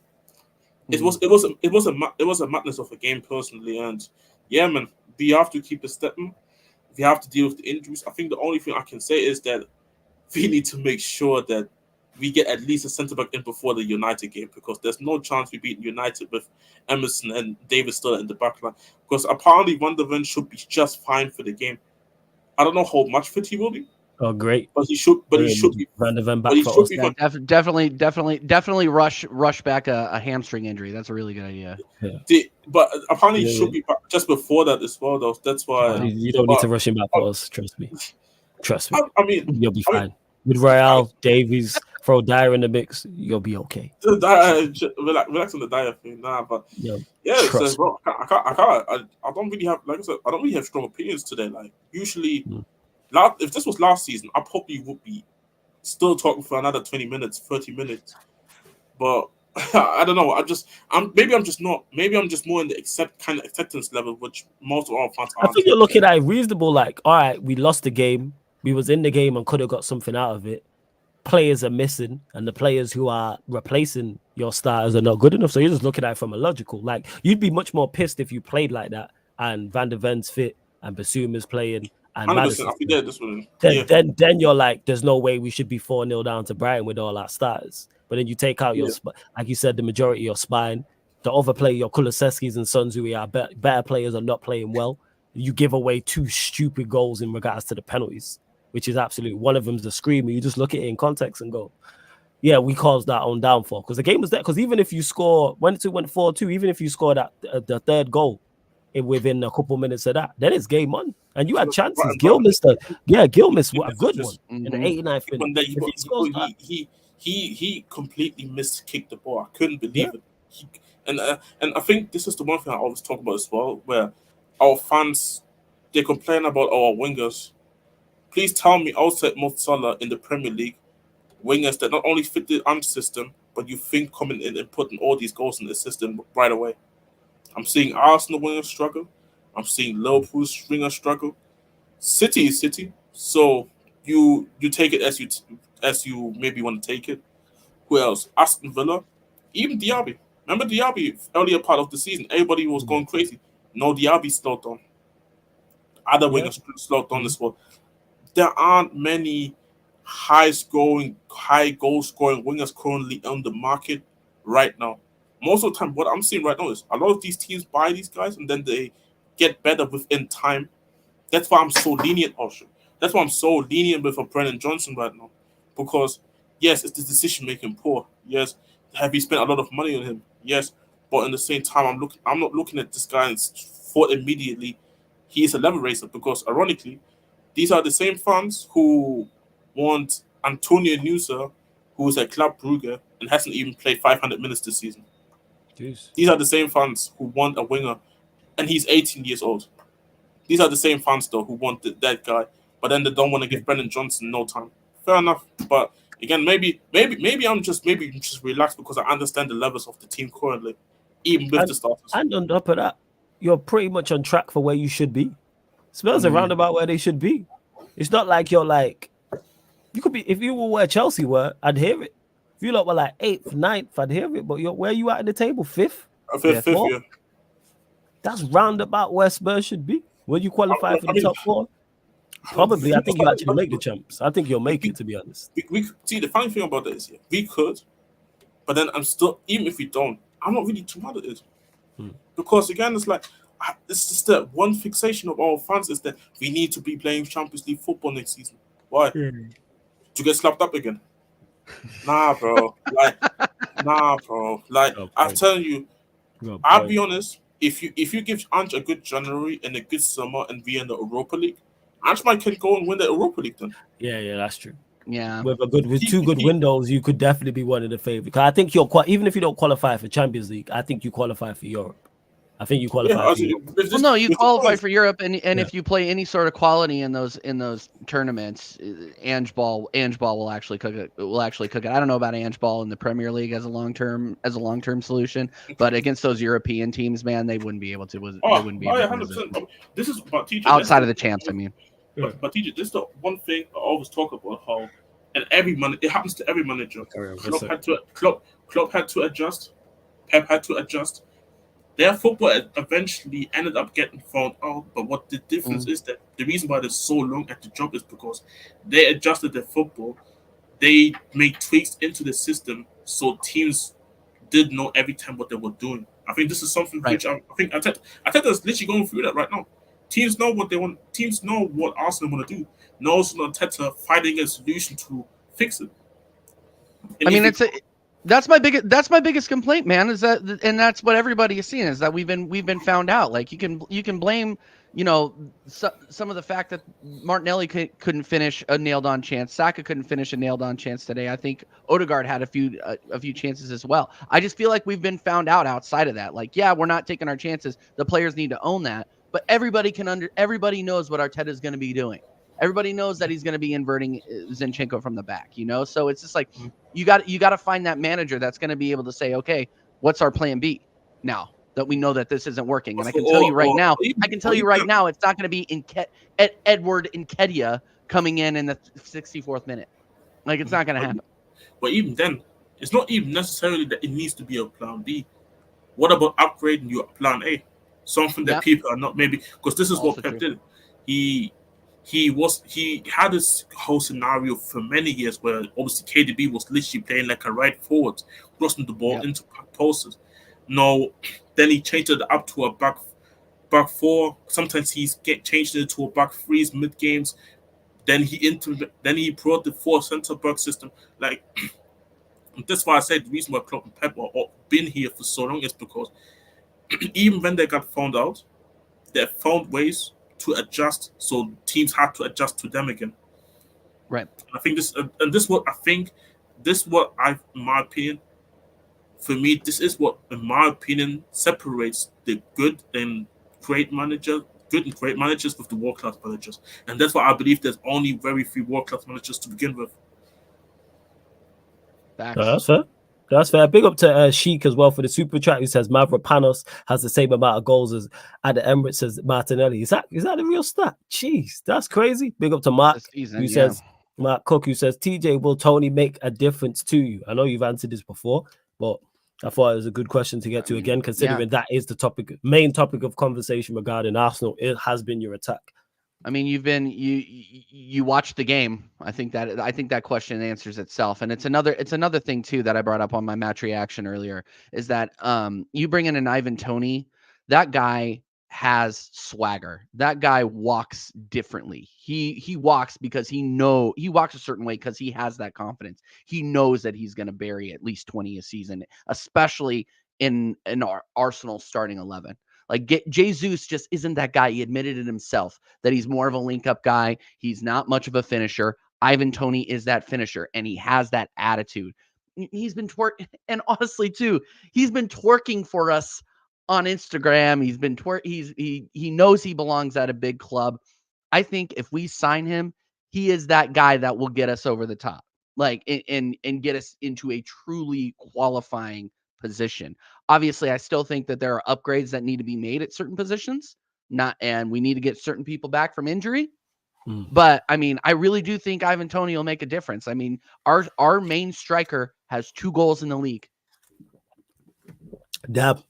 It was a madness of a game personally, and yeah, man, we have to keep it stepping. We have to deal with the injuries. I think the only thing I can say is that we need to make sure that we get at least a centre back in before the United game because there's no chance we beat United with Emerson and David still in the back line. Because apparently Van der Ven should be just fine for the game. I don't know how much fit he will be, Oh, great. But he should be. Van der Ven But back he for should us. be. Definitely rush back a hamstring injury. That's a really good idea. Yeah. But apparently he should be back just before that as well, though. That's why you don't need to rush him back for us. Trust me. I mean, you'll be fine. With Royale, Davies, throw Dyer in the mix, you'll be okay. Relax on the Dyer thing, but yeah. So, bro, I don't really have, like I said, I don't really have strong opinions today. Like usually, if this was last season, I probably would be still talking for another 20 minutes, 30 minutes. But I don't know. Maybe I'm just more in the kind of acceptance level, which most of our fans aren't. I think you're looking at it reasonable. Like, all right, we lost the game. We was in the game and could have got something out of it. Players are missing, and the players who are replacing your starters are not good enough. So you're just looking at it from a logical. Like, you'd be much more pissed if you played like that and Van der Ven's fit and Basuma's playing and Madison. Then you're like, there's no way we should be 4-0 down to Brighton with all our starters. But then you take out your, like you said, the majority of your spine. The other player, your Kulusevskis and Sons, who are better players, are not playing well. You give away 2 stupid goals in regards to the penalties, which is absolute. One of them's the screamer. You just look at it in context and go, yeah, we caused that own downfall. Because the game was there. Because even if you score, when it went 4-2, even if you score that the third goal within a couple minutes of that, then it's game on. And you had chances. Gil missed a good one in the 89th minute. He completely kicked the ball. I couldn't believe it. And I think this is the one thing I always talk about as well, where our fans, they complain about our wingers. Please tell me outside Mo Salah in the Premier League, wingers that not only fit the AMP system, but you think coming in and putting all these goals in the system right away. I'm seeing Arsenal wingers struggle. I'm seeing Liverpool's wingers struggle. City is City, so you take it as you maybe want to take it. Who else? Aston Villa, even Diaby. Remember Diaby earlier part of the season? Everybody was going crazy. No, Diaby slowed down. Other wingers slowed down as well. There aren't many high goal scoring wingers currently on the market right now. Most of the time, what I'm seeing right now is a lot of these teams buy these guys and then they get better within time. That's why I'm so lenient, also. That's why I'm so lenient with Brennan Johnson right now. Because, yes, it's the decision making poor. Yes, have you spent a lot of money on him? Yes, but in the same time, I'm not looking at this guy and thought immediately he is a level racer. Because, ironically, these are the same fans who want Antonio Nusa, who is at Club Brugge and hasn't even played 500 minutes this season. Jeez. These are the same fans who want a winger, and he's 18 years old. These are the same fans, though, who want that guy, but then they don't want to give Brendan Johnson no time. Fair enough, but again, maybe I'm just relaxed because I understand the levels of the team currently, even with the starters. And on top of that, you're pretty much on track for where you should be. Spurs are round about where they should be. It's not like you're like, you could be, if you were where Chelsea were, I'd hear it. If you lot were like 8th, 9th, I'd hear it. But where you at in the table? 5th? Fifth, yeah. That's round about where Spurs should be. Will you qualify for the top 4? Probably. I think you actually make the champs. I think you'll make it, to be honest. We see, the funny thing about that is, we could, but then I'm still, even if we don't, I'm not really too mad at it. Because again, it's like, it's just that one fixation of our fans is that we need to be playing Champions League football next season. Why? To get slapped up again? Nah, bro. I'm telling you, I'll be honest. If you give Ange a good January and a good summer and we in the Europa League, Ange might can go and win the Europa League then. Yeah, that's true. Yeah, with 2 good windows, you could definitely be one of the favorites. Because I think even if you don't qualify for Champions League, I think you qualify for Europe. I think you qualify. You qualify for Europe, and if you play any sort of quality in those tournaments, Ange Ball will actually cook it. I don't know about Ange Ball in the Premier League as a long term solution, but against those European teams, man, they wouldn't be able to. They wouldn't be able 100%. This is about teacher outside of the champs. I mean, but teacher, this is the one thing I always talk about. How and it happens to every manager. Klopp had to adjust. Pep had to adjust. Their football eventually ended up getting found out, but what the difference is that the reason why they're so long at the job is because they adjusted their football. They made tweaks into the system so teams did know every time what they were doing. I think this is something which I think Arteta's literally going through that right now. Teams know what they want. Teams know what Arsenal want to do. Knows Arteta finding a solution to fix it. And I mean, that's my biggest complaint, man. Is that, and that's what everybody is seeing, is that we've been found out. Like you can blame, some of the fact that Martinelli couldn't finish a nailed on chance. Saka couldn't finish a nailed on chance today. I think Odegaard had a few chances as well. I just feel like we've been found out outside of that. Like, yeah, we're not taking our chances. The players need to own that. But everybody knows what Arteta is going to be doing. Everybody knows that he's going to be inverting Zinchenko from the back, So it's just like you got to find that manager that's going to be able to say, okay, what's our plan B now that we know that this isn't working? And I can tell you right now, it's not going to be Edward Nketiah coming in the 64th minute. Like, it's not going to happen. But even then, it's not even necessarily that it needs to be a plan B. What about upgrading your plan A? Something that people are not, maybe, because this is what Pep did. He had this whole scenario for many years where obviously KDB was literally playing like a right forward, crossing the ball into posts. No, then he changed it up to a back four. Sometimes he's changed it to a back threes mid games. Then he brought the 4 center back system. Like, that's why I said the reason why Klopp and Pep have been here for so long is because even when they got found out, they found ways to adjust, so teams had to adjust to them again. Right. I think in my opinion, for me, this is what, in my opinion, separates the good and great managers with the world-class managers. And that's why I believe there's only very few world-class managers to begin with. That's fair. That's fair. Big up to Sheik as well for the super chat, who says Mavropanos has the same amount of goals as at the Emirates as Martinelli. Is that the real stat? Jeez, that's crazy. Big up to Mark, says Mark Cook, who says, TJ, will Tony make a difference to you? I know you've answered this before, but I thought it was a good question to get to again, considering that is the main topic of conversation regarding Arsenal. It has been your attack. I mean, you watched the game. I think that question answers itself. And it's another thing too that I brought up on my match reaction earlier, is that you bring in an Ivan Toney. That guy has swagger. That guy walks differently. He walks because he walks a certain way because he has that confidence. He knows that he's going to bury at least 20 a season, especially in our Arsenal starting 11. Like, Jesus just isn't that guy. He admitted it himself that he's more of a link-up guy. He's not much of a finisher. Ivan Toney is that finisher, and he has that attitude. He's been twerking, and honestly, too, he's been twerking for us on Instagram. He's been he knows he belongs at a big club. I think if we sign him, he is that guy that will get us over the top, like, and get us into a truly qualifying position. Obviously, I still think that there are upgrades that need to be made at certain positions, and we need to get certain people back from injury. But I mean, I really do think Ivan Toney will make a difference. I mean, our main striker has 2 goals in the league. Damn.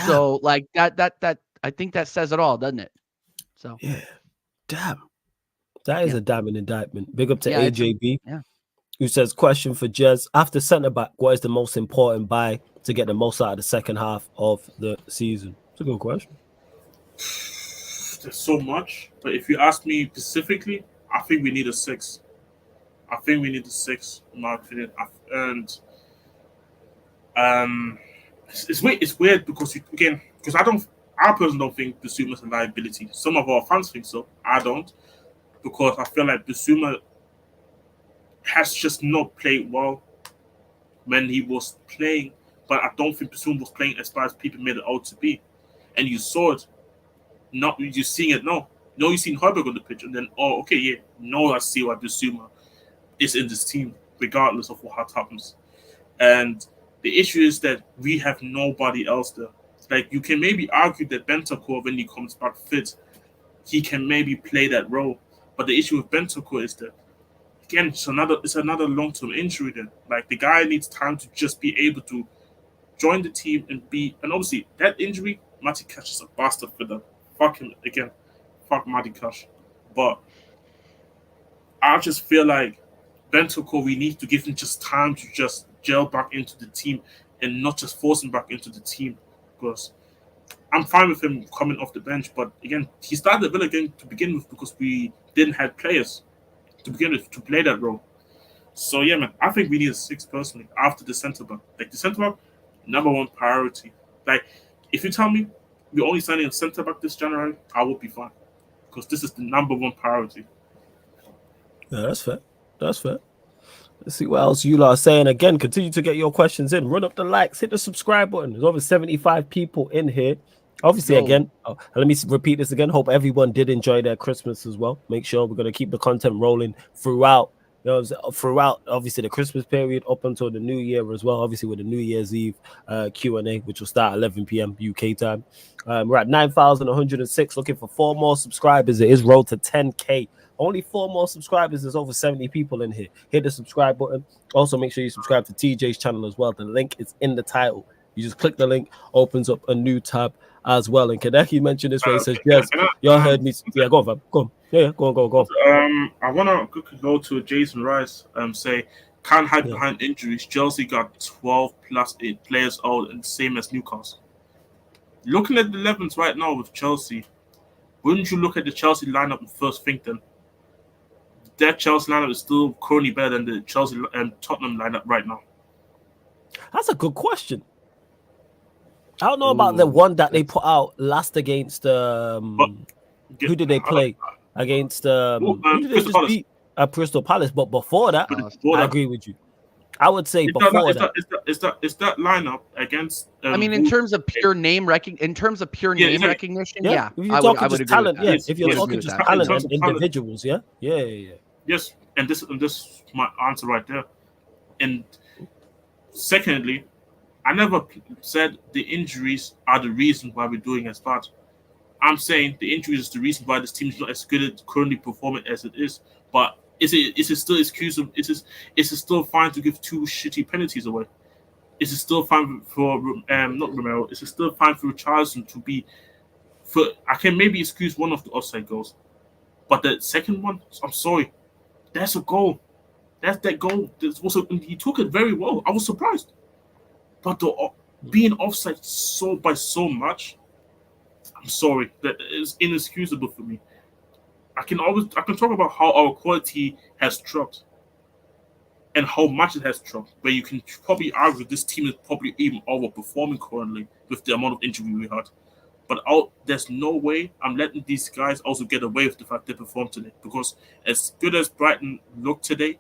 So like that I think that says it all, doesn't it? So yeah, damn. That is a damning indictment. Big up to AJB. Who says, question for Jez, after centre-back, what is the most important buy to get the most out of the second half of the season? It's a good question. There's so much, but if you ask me specifically, I think we need a 6. I think we need a 6, in my opinion. And it's weird because I personally don't think Bissouma's a liability. Some of our fans think so. I don't, because I feel like Bissouma has just not played well when he was playing, but I don't think Bissouma was playing as far as people made it out to be. And you saw it. Not you're seeing it now. No, you've seen Højbjerg on the pitch, and then I see why Bissouma is in this team, regardless of what happens. And the issue is that we have nobody else there. Like, you can maybe argue that Bentancur, when he comes back fit, he can maybe play that role. But the issue with Bentancur is that, again, it's another long-term injury then. Like, the guy needs time to just be able to join the team and obviously that injury, Matty Cash is a bastard for them. Fuck him again. Fuck Matty Cash. But I just feel like Bentancur, we need to give him just time to just gel back into the team and not just force him back into the team, because I'm fine with him coming off the bench, but again, he started the Villa game to begin with because we didn't have players to begin with to play that role. So yeah, man, I think we need a 6 personally after the centre back. Like the centre back, number one priority. Like if you tell me we're only signing a centre back this January, I would be fine because this is the number one priority. Yeah, that's fair. That's fair. Let's see what else you lot are saying. Again, continue to get your questions in. Run up the likes, hit the subscribe button. There's over 75 people in here. Obviously, again, let me repeat this again. Hope everyone did enjoy their Christmas as well. Make sure we're going to keep the content rolling throughout. Throughout, obviously, the Christmas period up until the New Year as well. Obviously, with the New Year's Eve Q&A, which will start at 11 p.m. UK time. We're at 9,106, looking for 4 more subscribers. It is road to 10K. Only 4 more subscribers. There's over 70 people in here. Hit the subscribe button. Also, make sure you subscribe to TJ's channel as well. The link is in the title. You just click the link, opens up a new tab as well. And Kaneki mentioned this way. He says, yes, y'all heard me. Yeah, go on, fam. Go on. Yeah, go on. I want to quickly go to Jason Rice say, can't hide behind injuries. Chelsea got 12 plus 8 players out, and same as Newcastle. Looking at the 11s right now with Chelsea, wouldn't you look at the Chelsea lineup and first think then? That Chelsea lineup is still currently better than the Chelsea and Tottenham lineup right now. That's a good question. I don't know about the one that they put out last against who did they play against? Who did they just beat at Crystal Palace? But before that, I agree with you. I would say before that. Is that lineup against? I mean, in terms of pure name recognition, recognition, yeah. If you're talking just talent, if you're talking just talent and individuals, yeah. Yes, and this is my answer right there. And secondly, I never said the injuries are the reason why we're doing as bad. I'm saying the injuries is the reason why this team is not as good at currently performing as it is. But is it still excusable? Is it still fine to give 2 shitty penalties away? Is it still fine for not Romero? Is it still fine for Richarlison to be? I can maybe excuse one of the offside goals, but the second one, I'm sorry, that's a goal. That's that goal. He took it very well. I was surprised. But being offside by so much, I'm sorry, that is inexcusable for me. I can talk about how our quality has dropped and how much it has dropped, where you can probably argue this team is probably even overperforming currently with the amount of injury we had. But there's no way I'm letting these guys also get away with the fact they performed today, because as good as Brighton looked today,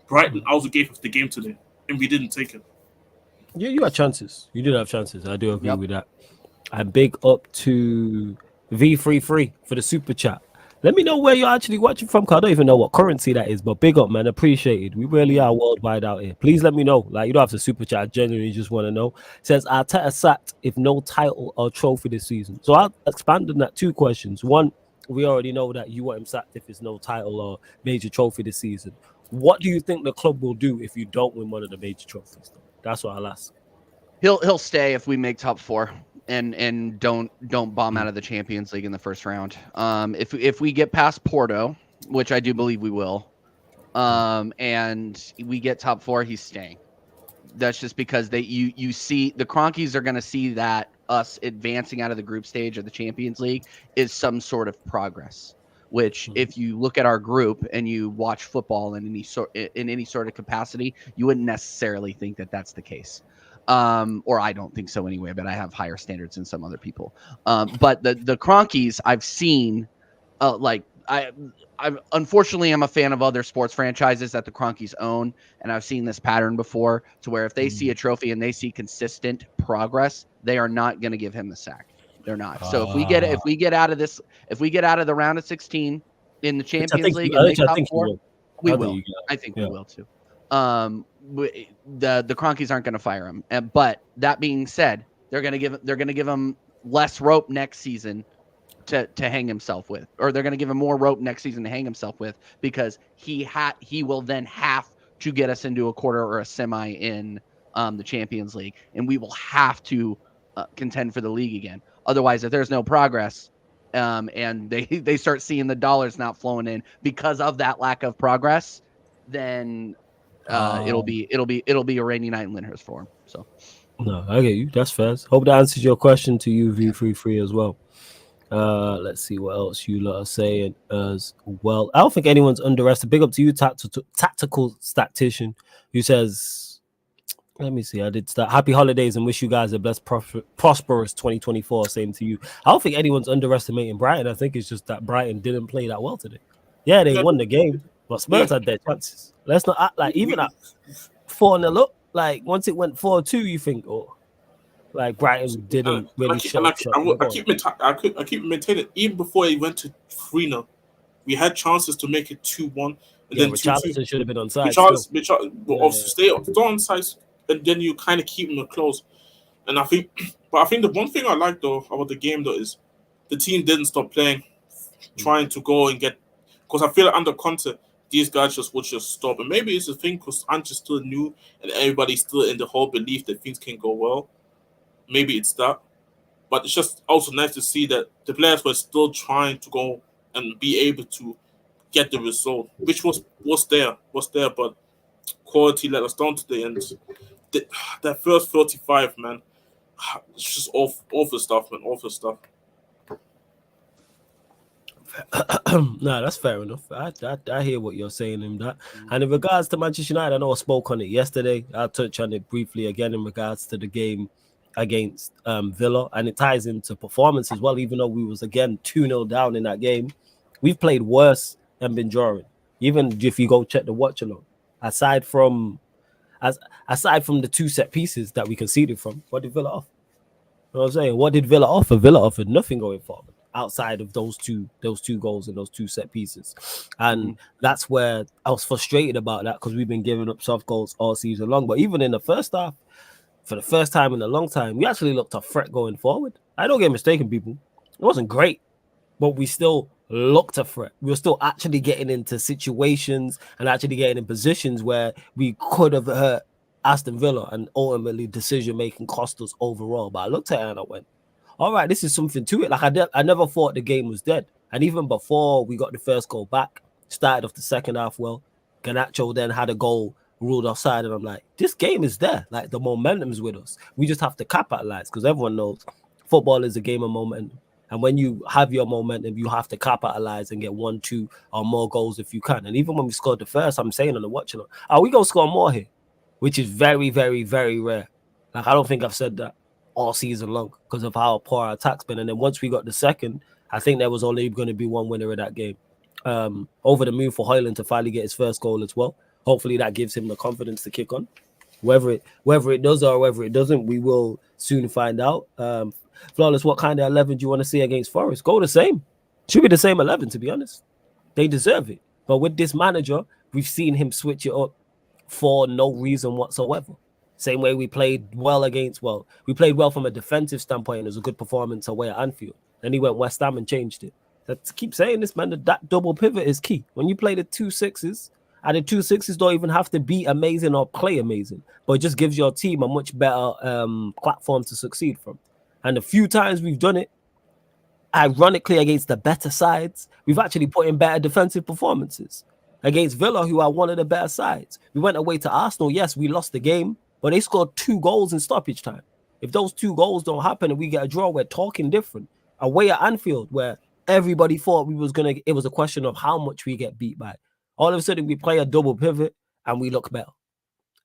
Brighton also gave us the game today, and we didn't take it. Yeah, you had chances. You did have chances. I do agree with that. And big up to V33 for the super chat. Let me know where you're actually watching from, because I don't even know what currency that is, but big up, man. Appreciated. We really are worldwide out here. Please let me know. Like, you don't have to super chat. I genuinely just want to know. It says, Arteta sacked if no title or trophy this season. So I'll expand on that 2 questions. One, we already know that you want him sacked if it's no title or major trophy this season. What do you think the club will do if you don't win one of the major trophies, though? That's what I'll ask. He'll stay if we make top 4 and don't bomb out of the Champions League in the first round. If we get past Porto, which I do believe we will, and we get top 4, he's staying. That's just because you see the Cronkies are going to see that us advancing out of the group stage of the Champions League is some sort of progress. Which, if you look at our group and you watch football in any sort of capacity, you wouldn't necessarily think that that's the case. Or I don't think so anyway, but I have higher standards than some other people. But the Cronkies I've seen, I unfortunately I'm a fan of other sports franchises that the Cronkies own, and I've seen this pattern before, to where if they see a trophy and they see consistent progress, they are not going to give him the sack. They're not. So if we get out of the round of 16 in the Champions League and make top 4, we will. I think we will too. The Cronkies aren't going to fire him. But that being said, they're going to give him less rope next season to hang himself with, or they're going to give him more rope next season to hang himself with, because he will then have to get us into a quarter or a semi in the Champions League, and we will have to contend for the league again. Otherwise, if there's no progress, and they start seeing the dollars not flowing in because of that lack of progress, then it'll be a rainy night in Lyndhurst for him. So No, I get you. That's fair. Hope that answers your question to UV33 as well. Let's see what else you lot are saying as well. I don't think anyone's underestimated. Big up to you, tactical statistician, who says, let me see. I did start. Happy holidays and wish you guys a blessed, prosperous 2024. Same to you. I don't think anyone's underestimating Brighton. I think it's just that Brighton didn't play that well today. Yeah, they won the game, but Spurs had their chances. Let's not act like even at 4-0 up, like once it went 4-2, you think, oh, like Brighton didn't really show up. I keep maintaining even before it went to 3-0, we had chances to make it 2-1, and then 2-2 should have been on side. Stay on side, and then you kind of keep them close. And I think the one thing I like though about the game though is the team didn't stop playing, trying to go and get. Because I feel like under Conte, these guys would just stop, and maybe it's a thing because Ange's still new and everybody's still in the whole belief that things can go well. Maybe it's that, but it's just also nice to see that the players were still trying to go and be able to get the result, which was there, but quality let us down today. And that first 35, man, it's just awful stuff, man, awful stuff. Nah, that's fair enough. I hear what you're saying in that. And in regards to Manchester United, I know I spoke on it yesterday. I'll touch on it briefly again in regards to the game against Villa, and it ties into performance as well. Even though we was again 2-0 down in that game, we've played worse and been drawing. Even if you go check the watch along, aside from the 2 set pieces that we conceded from, what did Villa offer? You know what I'm saying? What did Villa offer? Villa offered nothing going forward outside of those two goals and those 2 set pieces. And that's where I was frustrated about that, because we've been giving up soft goals all season long. But even in the first half, for the first time in a long time, we actually looked a threat going forward. I don't get mistaken, people. It wasn't great, but we still looked a threat. We were still actually getting into situations and actually getting in positions where we could have hurt Aston Villa, and ultimately decision-making cost us overall. But I looked at it and I went, all right, this is something to it. Like I never thought the game was dead. And even before we got the first goal back, started off the second half well, Garnacho then had a goal ruled offside, and I'm like, this game is there. Like, the momentum's with us. We just have to capitalize, because everyone knows football is a game of momentum. And when you have your momentum, you have to capitalize and get 1, 2 or more goals if you can. And even when we scored the first, I'm saying on the watch, are we going to score more here? Which is very, very, very rare. Like, I don't think I've said that all season long because of how poor our attack's been. And then once we got the second, I think there was only going to be one winner of that game. Over the moon for Højlund to finally get his first goal as well. Hopefully that gives him the confidence to kick on. Whether it does or whether it doesn't, we will soon find out. Flawless, what kind of 11 do you want to see against Forest? Go the same. Should be the same 11, to be honest. They deserve it. But with this manager, we've seen him switch it up for no reason whatsoever. Same way we played well from a defensive standpoint. It was a good performance away at Anfield. Then he went West Ham and changed it. I keep saying this, man, that double pivot is key. When you play the 2 6s, and the 2 6s don't even have to be amazing or play amazing, but it just gives your team a much better platform to succeed from. And the few times we've done it, ironically against the better sides, we've actually put in better defensive performances. Against Villa, who are one of the better sides. We went away to Arsenal. Yes, we lost the game, but they scored 2 goals in stoppage time. If those 2 goals don't happen and we get a draw, we're talking different. Away at Anfield, where everybody thought it was a question of how much we get beat by. All of a sudden, we play a double pivot and we look better.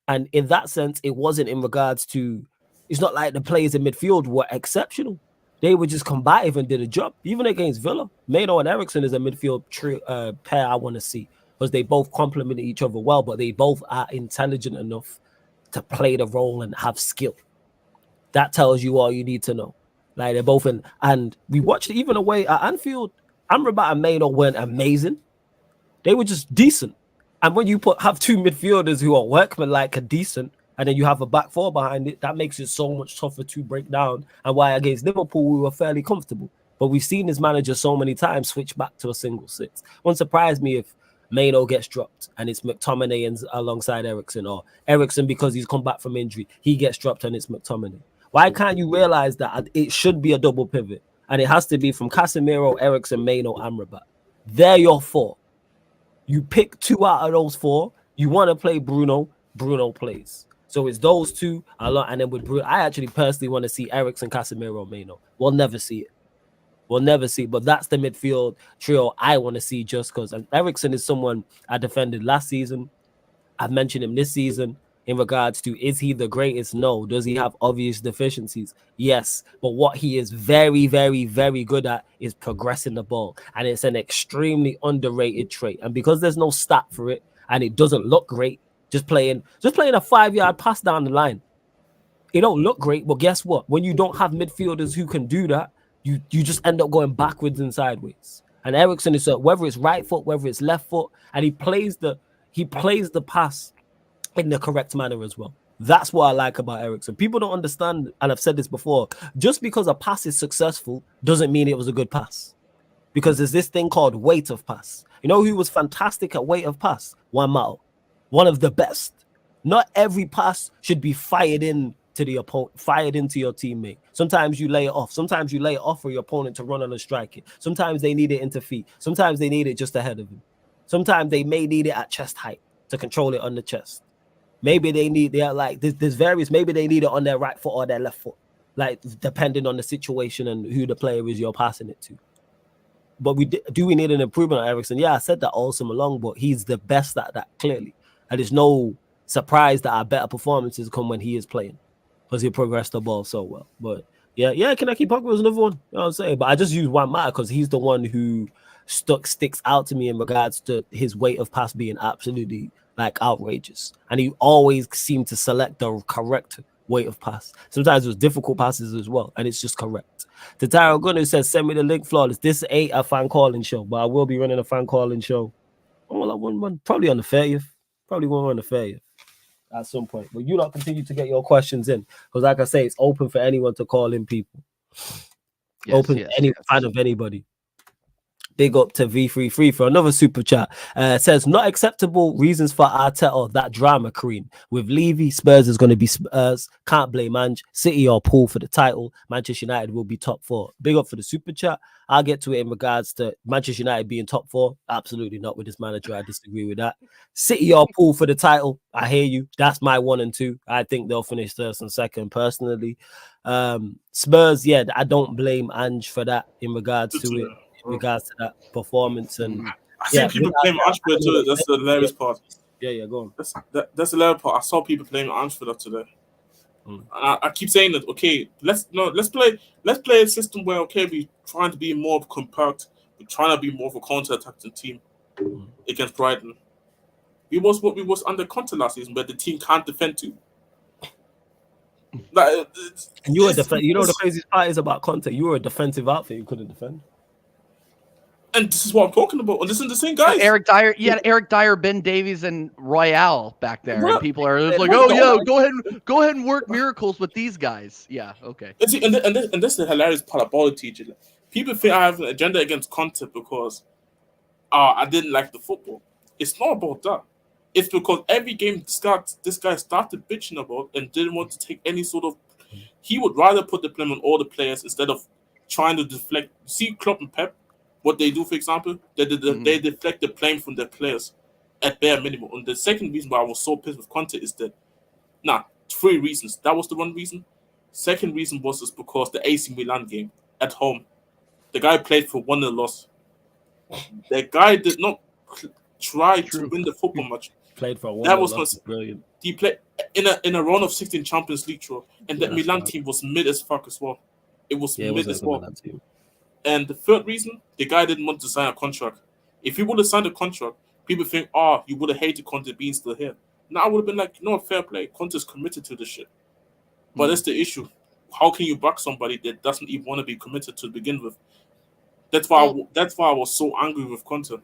And in that sense, it wasn't in regards to, it's not like the players in midfield were exceptional. They were just combative and did a job. Even against Villa, Maino and Eriksen is a midfield pair I want to see, because they both complement each other well, but they both are intelligent enough to play the role and have skill. That tells you all you need to know. Like, they're both in, and we watched it even away at Anfield. Amrabat and Maino weren't amazing. They were just decent. And when you have 2 midfielders who are workmanlike and decent, and then you have a back 4 behind it, that makes it so much tougher to break down. And why against Liverpool we were fairly comfortable. But we've seen this manager so many times switch back to a single 6. Won't surprise me if Maino gets dropped and it's McTominay alongside Eriksen, or Eriksen, because he's come back from injury, he gets dropped and it's McTominay. Why can't you realize that it should be a double pivot? And it has to be from Casemiro, Eriksen, Maino, Amrabat. They're your 4. You pick 2 out of those 4. You want to play Bruno plays. So it's those two a lot, and then with I actually personally want to see Eriksen, Casemiro, Meno. We'll never see it. We'll never see, but that's the midfield trio I want to see just because. And Eriksen is someone I defended last season. I've mentioned him this season in regards to, is he the greatest? No. Does he have obvious deficiencies? Yes. But what he is very, very, very good at is progressing the ball. And it's an extremely underrated trait. And because there's no stat for it and it doesn't look great, just playing a 5-yard pass down the line, it don't look great. But guess what? When you don't have midfielders who can do that, you just end up going backwards and sideways. And Eriksen is whether it's right foot, whether it's left foot, and he plays the pass in the correct manner as well. That's what I like about Eriksen. People don't understand, and I've said this before, just because a pass is successful doesn't mean it was a good pass. Because there's this thing called weight of pass. You know who was fantastic at weight of pass? Juan Mata. One of the best. Not every pass should be fired in to the opponent, fired into your teammate. Sometimes you lay it off. Sometimes you lay it off for your opponent to run on and strike it. Sometimes they need it into feet. Sometimes they need it just ahead of him. Sometimes they may need it at chest height to control it on the chest. Maybe they need, there's various, maybe they need it on their right foot or their left foot, like depending on the situation and who the player is you're passing it to. But do we need an improvement on Eriksen? Yeah, I said that all summer long, but he's the best at that, clearly. And it's no surprise that our better performances come when he is playing, because he progressed the ball so well. But yeah, can I keep Pogba was another one? You know what I'm saying? But I just use Juan Mata because he's the one who sticks out to me in regards to his weight of pass being absolutely outrageous. And he always seemed to select the correct weight of pass. Sometimes it was difficult passes as well, and it's just correct. Tataro Gunner says, send me the link, Flawless. This ain't a fan calling show, but I will be running a fan calling show. Probably on the 30th. Probably one on the 30th at some point. But you lot continue to get your questions in, because like I say, it's open for anyone to call in, people. To any fan of anybody. Big up to V33 for another super chat. Says, not acceptable reasons for Arteta, that drama queen. With Levy, Spurs is going to be Spurs. Can't blame Ange. City or Pool for the title. Manchester United will be top 4. Big up for the super chat. I'll get to it in regards to Manchester United being top 4. Absolutely not with this manager. I disagree with that. City or Pool for the title. I hear you. That's my 1 and 2. I think they'll finish first and second personally. Spurs, I don't blame Ange for that in regards to it. In regards to that performance, and I see people playing Ange for it. That's the hilarious part. Yeah, go on. That's the hilarious part. I saw people playing Ange for that today. I keep saying that. Okay, let's play a system where we're trying to be more compact. We're trying to be more of a counter-attacking team against Brighton. We was under Conte last season, where the team can't defend too. And you were you know the craziest part is about Conte. You were a defensive outfit. You couldn't defend. And this is what I'm talking about. And this is the same guys. Eric Dyer, Eric Dyer, Ben Davies, and Royale back there. And people are like, "Oh yeah, go ahead and work miracles with these guys." Yeah, okay. And this is the hilarious part about it, teacher. People think I have an agenda against Conte because I didn't like the football. It's not about that. It's because every game this guy started bitching about and didn't want to take any sort of. He would rather put the blame on all the players instead of trying to deflect. See Klopp and Pep. What they do, for example, they deflect the blame from their players at bare minimum. And the second reason why I was so pissed with Conte is that, 3 reasons. That was the one reason. Second reason was just because the AC Milan game at home, the guy played for 1-0 loss. The guy did not try to win the football match. Played for 1-0 loss. Brilliant. He played in a run of 16 Champions League draw, and that Milan team was mid as fuck as well. It was mid as well. And the third reason, the guy didn't want to sign a contract. If he would have signed a contract, people think, you would have hated Conte being still here. Now I would have been like, fair play. Conte's committed to this shit. But that's the issue. How can you back somebody that doesn't even want to be committed to begin with? That's why I was so angry with Conte.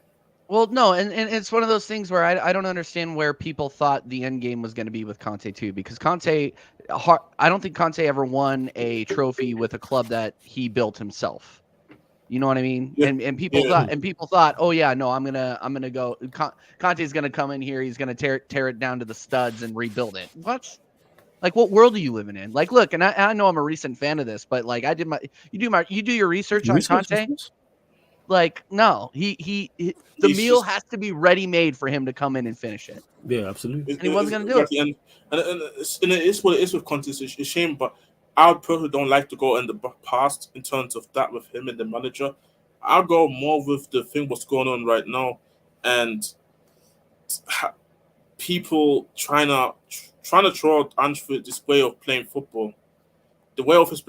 Well, no, and it's one of those things where I don't understand where people thought the end game was going to be with Conte too, because I don't think Conte ever won a trophy with a club that he built himself. You know what I mean? Yeah. And people thought, oh yeah, no, I'm gonna go. Conte's gonna come in here. He's gonna tear it down to the studs and rebuild it. What? Like, what world are you living in? Like, look, and I know I'm a recent fan of this, but like, you do your research on Conte. Like, no, the meal has to be ready made for him to come in and finish it. Yeah, absolutely. And he wasn't going to do it. And it is what it is with Conte. It's a shame, but I personally don't like to go in the past in terms of that with him and the manager. I'll go more with the thing what's going on right now, and people trying to throw out Anfield this way of playing football. The way of his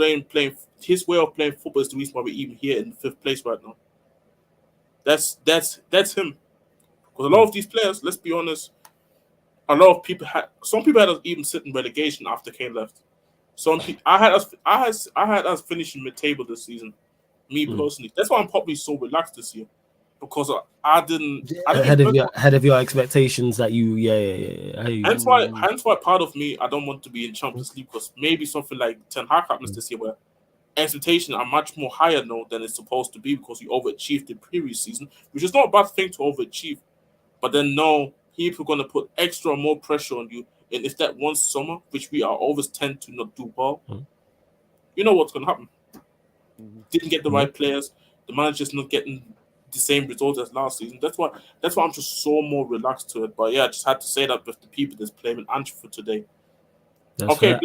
his way of playing football is the reason why we're even here in 5th place right now. That's him. Because a lot of these players, let's be honest, some people had us even sit in relegation after Kane left. I had us finishing mid-table this season. Me personally, that's why I'm probably so relaxed this year, because I didn't ahead of your expectations that you Hence why part of me I don't want to be in Champions League, because maybe something like Ten Hag happens this year where expectations are much more higher now than it's supposed to be because you overachieved the previous season, which is not a bad thing to overachieve. But then now people are going to put extra more pressure on you, and if that one summer, which we are always tend to not do well, you know what's going to happen. Didn't get the right players. The manager's not getting the same results as last season. That's why I'm just so more relaxed to it. But yeah, I just had to say that with the people that's playing Anfield today. That's okay,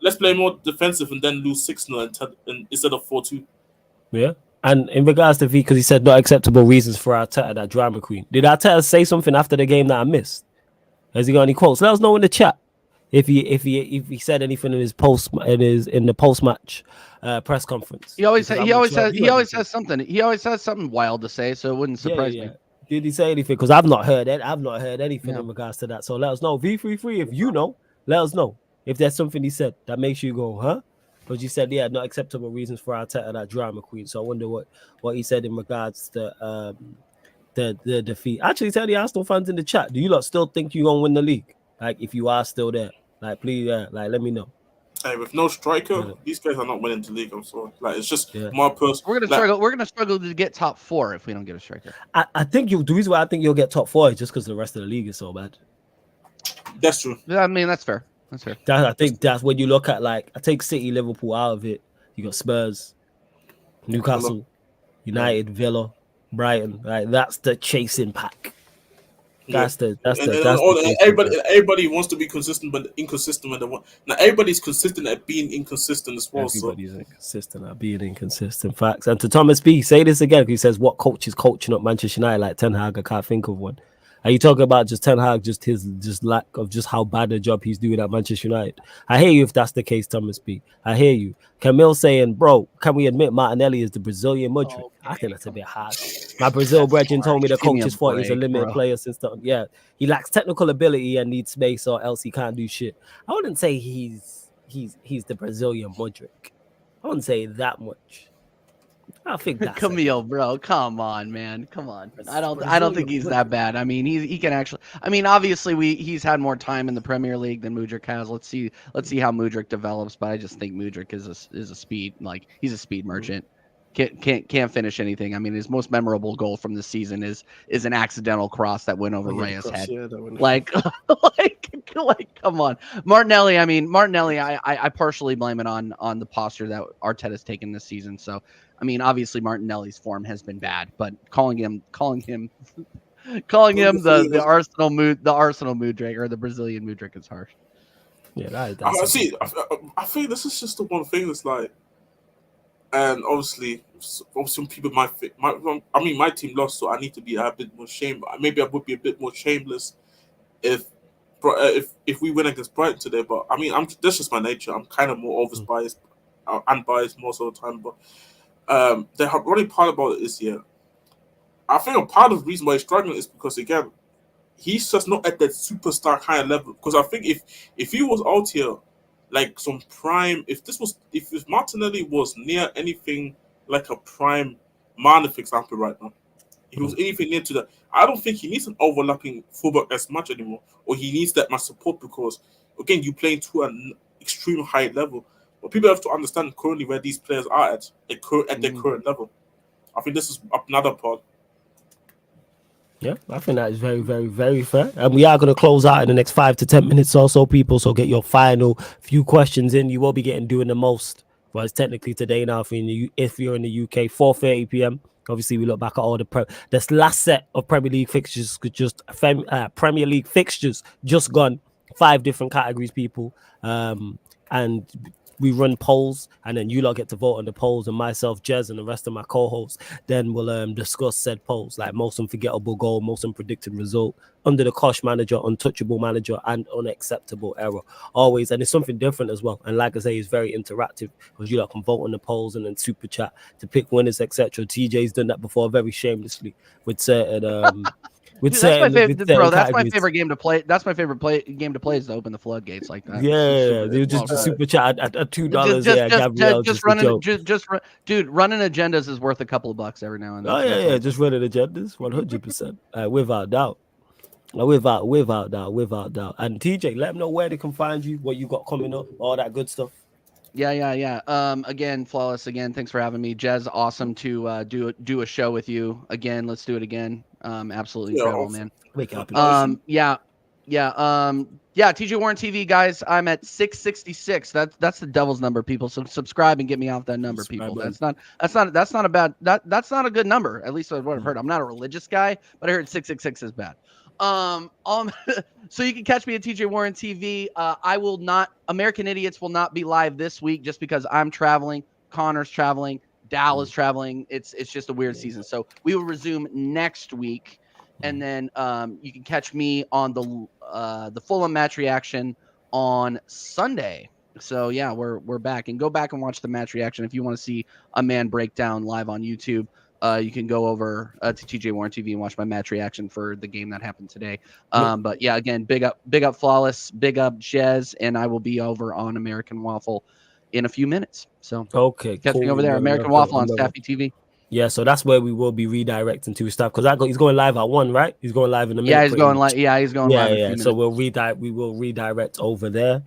let's play more defensive and then lose 6-0 instead of 4-2. Yeah. And in regards to V, because he said not acceptable reasons for Arteta, that drama queen. Did Arteta say something after the game that I missed? Has he got any quotes? Let us know in the chat if he said anything in the post match press conference. He always has something. He always has something wild to say, so it wouldn't surprise me. Did he say anything? Because I've not heard anything in regards to that. So let us know. V33, if you know, let us know if there's something he said that makes you go, huh? Because you said, not acceptable reasons for Arteta, that drama queen. So I wonder what he said in regards to the defeat. Actually, tell the Arsenal fans in the chat, do you lot still think you're going to win the league? Like, if you are still there, like, please, let me know. Hey, with no striker, these guys are not winning the league. I'm sorry. Like, it's just more personal. We're gonna struggle. We're gonna struggle to get top 4 if we don't get a striker. I think the reason why I think you'll get top 4 is just because the rest of the league is so bad. That's true. Yeah, I mean, that's fair. That's fair. I think that's when you look at, like, I take City, Liverpool out of it. You got Spurs, Newcastle, United, Villa, Brighton. Like, that's the chasing pack. Everybody wants to be consistent, but inconsistent when they want. Now everybody's consistent at being inconsistent as well. Everybody's inconsistent at being inconsistent. Facts. And to Thomas B, say this again. He says, "What coach is coaching up Manchester United like Ten Hag? I can't think of one." Are you talking about just Ten Hag, just his lack of just how bad a job he's doing at Manchester United? I hear you if that's the case, Thomas B. I hear you. Camille saying, bro, can we admit Martinelli is the Brazilian Modric? Okay. I think that's a bit harsh. My Brazil brethren told me the coaches thought he's a limited player since he lacks technical ability and needs space, or else he can't do shit. I wouldn't say he's the Brazilian Modric. I wouldn't say that much. I think that's Camille, bro. Come on, man. Come on. I don't think he's that bad. I mean, he can actually. I mean, obviously he's had more time in the Premier League than Mudryk has. Let's see how Mudryk develops. But I just think Mudryk is a speed, like, he's a speed merchant. Can't finish anything. I mean, his most memorable goal from this season is an accidental cross that went over Raya's head. Yeah, like, come on, Martinelli. I mean, I partially blame it on the posture that Arteta's taken this season. So, I mean, obviously Martinelli's form has been bad, but calling him the Arsenal Mudryk or the Brazilian Mudryk is harsh. Yeah, I think this is just the one thing that's like. And obviously some people might think, my team lost, so I need to be a bit more shamed. Maybe I would be a bit more shameless if we win against Brighton today. But I mean, that's just my nature. I'm kind of more unbiased most of the time. But the running part about it is I think a part of the reason why he's struggling is because, again, he's just not at that superstar kind of level. Because I think if he was out here like some prime, if Martinelli was near anything like a prime Mane, for example, right now, if he was anything near to that, I don't think he needs an overlapping fullback as much anymore, or he needs that much support, because again, you're playing to an extreme high level. But people have to understand currently where these players are at their current level. I think this is another part. Yeah, I think that is very, very, very fair. And we are going to close out in the next 5 to 10 minutes or so, people. So get your final few questions in. You will be doing the most. Well, it's technically today now if you're in the UK, 4:30 p.m. Obviously, we look back at all this last set of Premier League fixtures, Premier League fixtures just gone. 5 different categories, people. And we run polls, and then you lot get to vote on the polls, and myself, Jez, and the rest of my co-hosts then will discuss said polls, like most unforgettable goal, most unpredicted result, under the Kosh manager, untouchable manager, and unacceptable error. Always, and it's something different as well. And like I say, it's very interactive because you lot can vote on the polls and then super chat to pick winners, etc. TJ's done that before very shamelessly with certain Dude, that's my favorite, bro. That's my favorite game to play. That's my favorite game to play is to open the floodgates like that. Yeah, they just super chat at $2. Yeah, Gabriel just running, dude, running agendas is worth a couple of bucks every now and then. Oh yeah, just running agendas, 100%, without doubt. Without doubt. And TJ, let them know where they can find you, what you got coming up, all that good stuff. Yeah. Again, Flawless. Again, thanks for having me, Jez. Awesome to do a show with you again. Let's do it again. Absolutely incredible, man. TJ Warren TV, guys. I'm at 666. That's the devil's number, people. So subscribe and get me off that number, people. That's not a good number. At least what I've heard. I'm not a religious guy, but I heard 666 is bad. So you can catch me at TJ Warren TV. I will not. American Idiots will not be live this week just because I'm traveling. Connor's traveling. Dal is traveling. It's just a weird season. So we will resume next week, and then you can catch me on the Fulham match reaction on Sunday. So yeah, we're back, and go back and watch the match reaction if you want to see a man breakdown live on YouTube. You can go over to TJ Warren TV and watch my match reaction for the game that happened today. But yeah, again, big up Flawless, big up Jez, and I will be over on American Waffle in a few minutes. So okay, catch me over there, American Waffle on Staffy TV. Yeah, so that's where we will be redirecting to stuff because he's going live at 1, right? He's going live in a minute. Yeah, he's going live. Yeah, he's going live. Yeah. So we will redirect over there.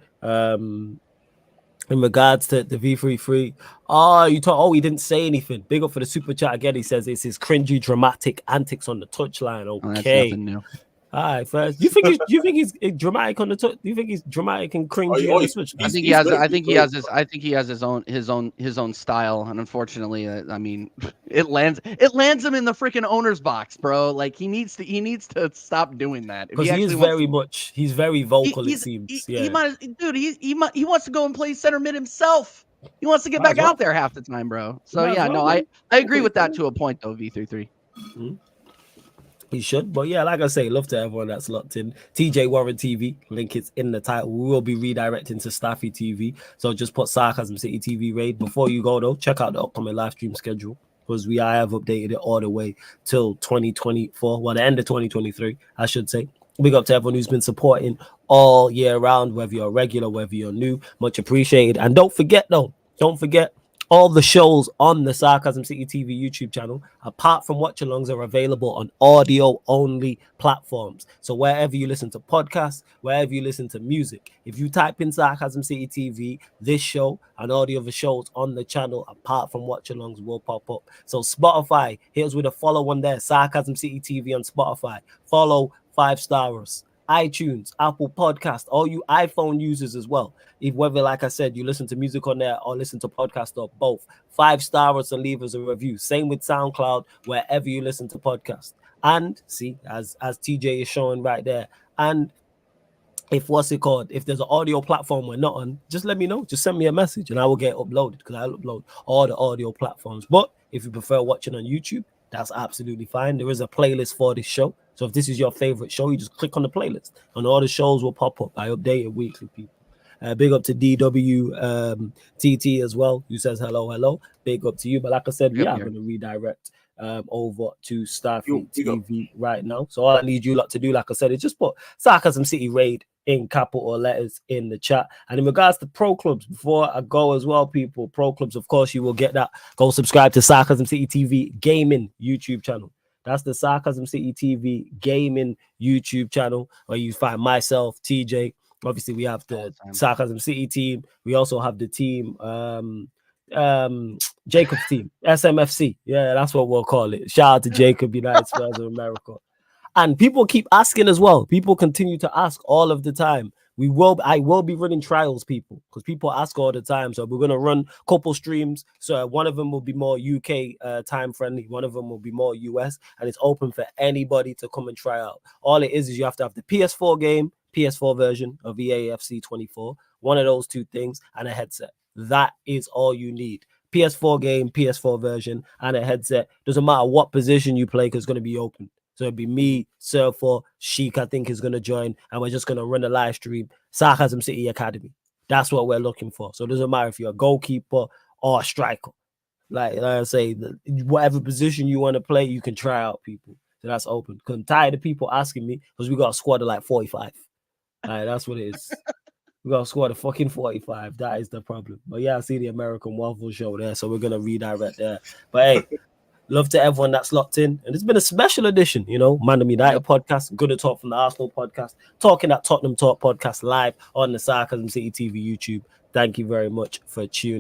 In regards to the V33, he didn't say anything. Big up for the super chat again. He says it's his cringy, dramatic antics on the touchline. Okay, that's nothing new. All right, first, you think he's dramatic on the touch? Do you think he's dramatic and cringy on the switch? I think he has his own style, and unfortunately, I mean, it lands him in the freaking owner's box, bro. Like he needs to stop doing that because he's very vocal. It seems. He wants to go and play center mid himself. He wants to get back out there half the time, bro. So yeah, no, I agree with that to a point though. V33. Mm-hmm. He should, but yeah, like I say, love to everyone that's locked in. TJ Warren TV, link is in the title. We will be redirecting to Staffy TV, so just put Sarcasm City TV raid. Before you go though, check out the upcoming live stream schedule because I have updated it all the way till 2024, well, the end of 2023, I should say. Big up to everyone who's been supporting all year round, whether you're regular, whether you're new, much appreciated. And don't forget all the shows on the Sarcasm City TV YouTube channel, apart from watch-alongs, are available on audio-only platforms. So wherever you listen to podcasts, wherever you listen to music, if you type in Sarcasm City TV, this show and all the other shows on the channel, apart from watch-alongs, will pop up. So Spotify, here's with a follow one there, Sarcasm City TV on Spotify. Follow 5-stars. iTunes, Apple Podcast, all you iPhone users as well. If whether, like I said, you listen to music on there or listen to podcast or both, 5-stars and leave us a review. Same with SoundCloud, wherever you listen to podcasts. And see, as TJ is showing right there. And if there's an audio platform we're not on, just let me know. Just send me a message and I will get uploaded because I'll upload all the audio platforms. But if you prefer watching on YouTube, that's absolutely fine. There is a playlist for this show. So if this is your favorite show, you just click on the playlist and all the shows will pop up. I update it weekly, people. Big up to DW TT as well, who says hello. Big up to you. But like I said, we are going to redirect over to Starfleet TV right now. So all I need you lot to do, like I said, is just put Sarcasm City Raid in capital letters in the chat. And in regards to pro clubs, before I go as well, people, pro clubs, of course, you will get that. Go subscribe to Sarcasm City TV Gaming YouTube channel. That's the Sarcasm City TV Gaming YouTube channel where you find myself, TJ. Obviously, we have the Sarcasm City team. We also have the team, Jacob's team, SMFC. Yeah, that's what we'll call it. Shout out to Jacob, United Spurs of America. And people keep asking as well. People continue to ask all of the time, I will be running trials, people, because people ask all the time. So we're gonna run a couple streams. So one of them will be more UK time friendly, one of them will be more US, and it's open for anybody to come and try out. All it is you have to have the PS4 game, PS4 version of EAFC 24, one of those two things, and a headset. That is all you need. PS4 game, PS4 version, and a headset. Doesn't matter what position you play, because it's gonna be open. So it'd be me, Surfer, Sheik, I think is going to join, and we're just going to run a live stream. Sarcasm City Academy. That's what we're looking for. So it doesn't matter if you're a goalkeeper or a striker. Like I say, whatever position you want to play, you can try out, people. So that's open. Because I'm tired of people asking me, because we got a squad of like 45. Like, that's what it is. We got a squad of fucking 45. That is the problem. But yeah, I see the American Waffle Show there, so we're going to redirect there. But hey, love to everyone that's locked in. And it's been a special edition, Man of United podcast, Good to Talk from the Arsenal podcast, Talking at Tottenham Talk podcast live on the Sarcasm City TV YouTube. Thank you very much for tuning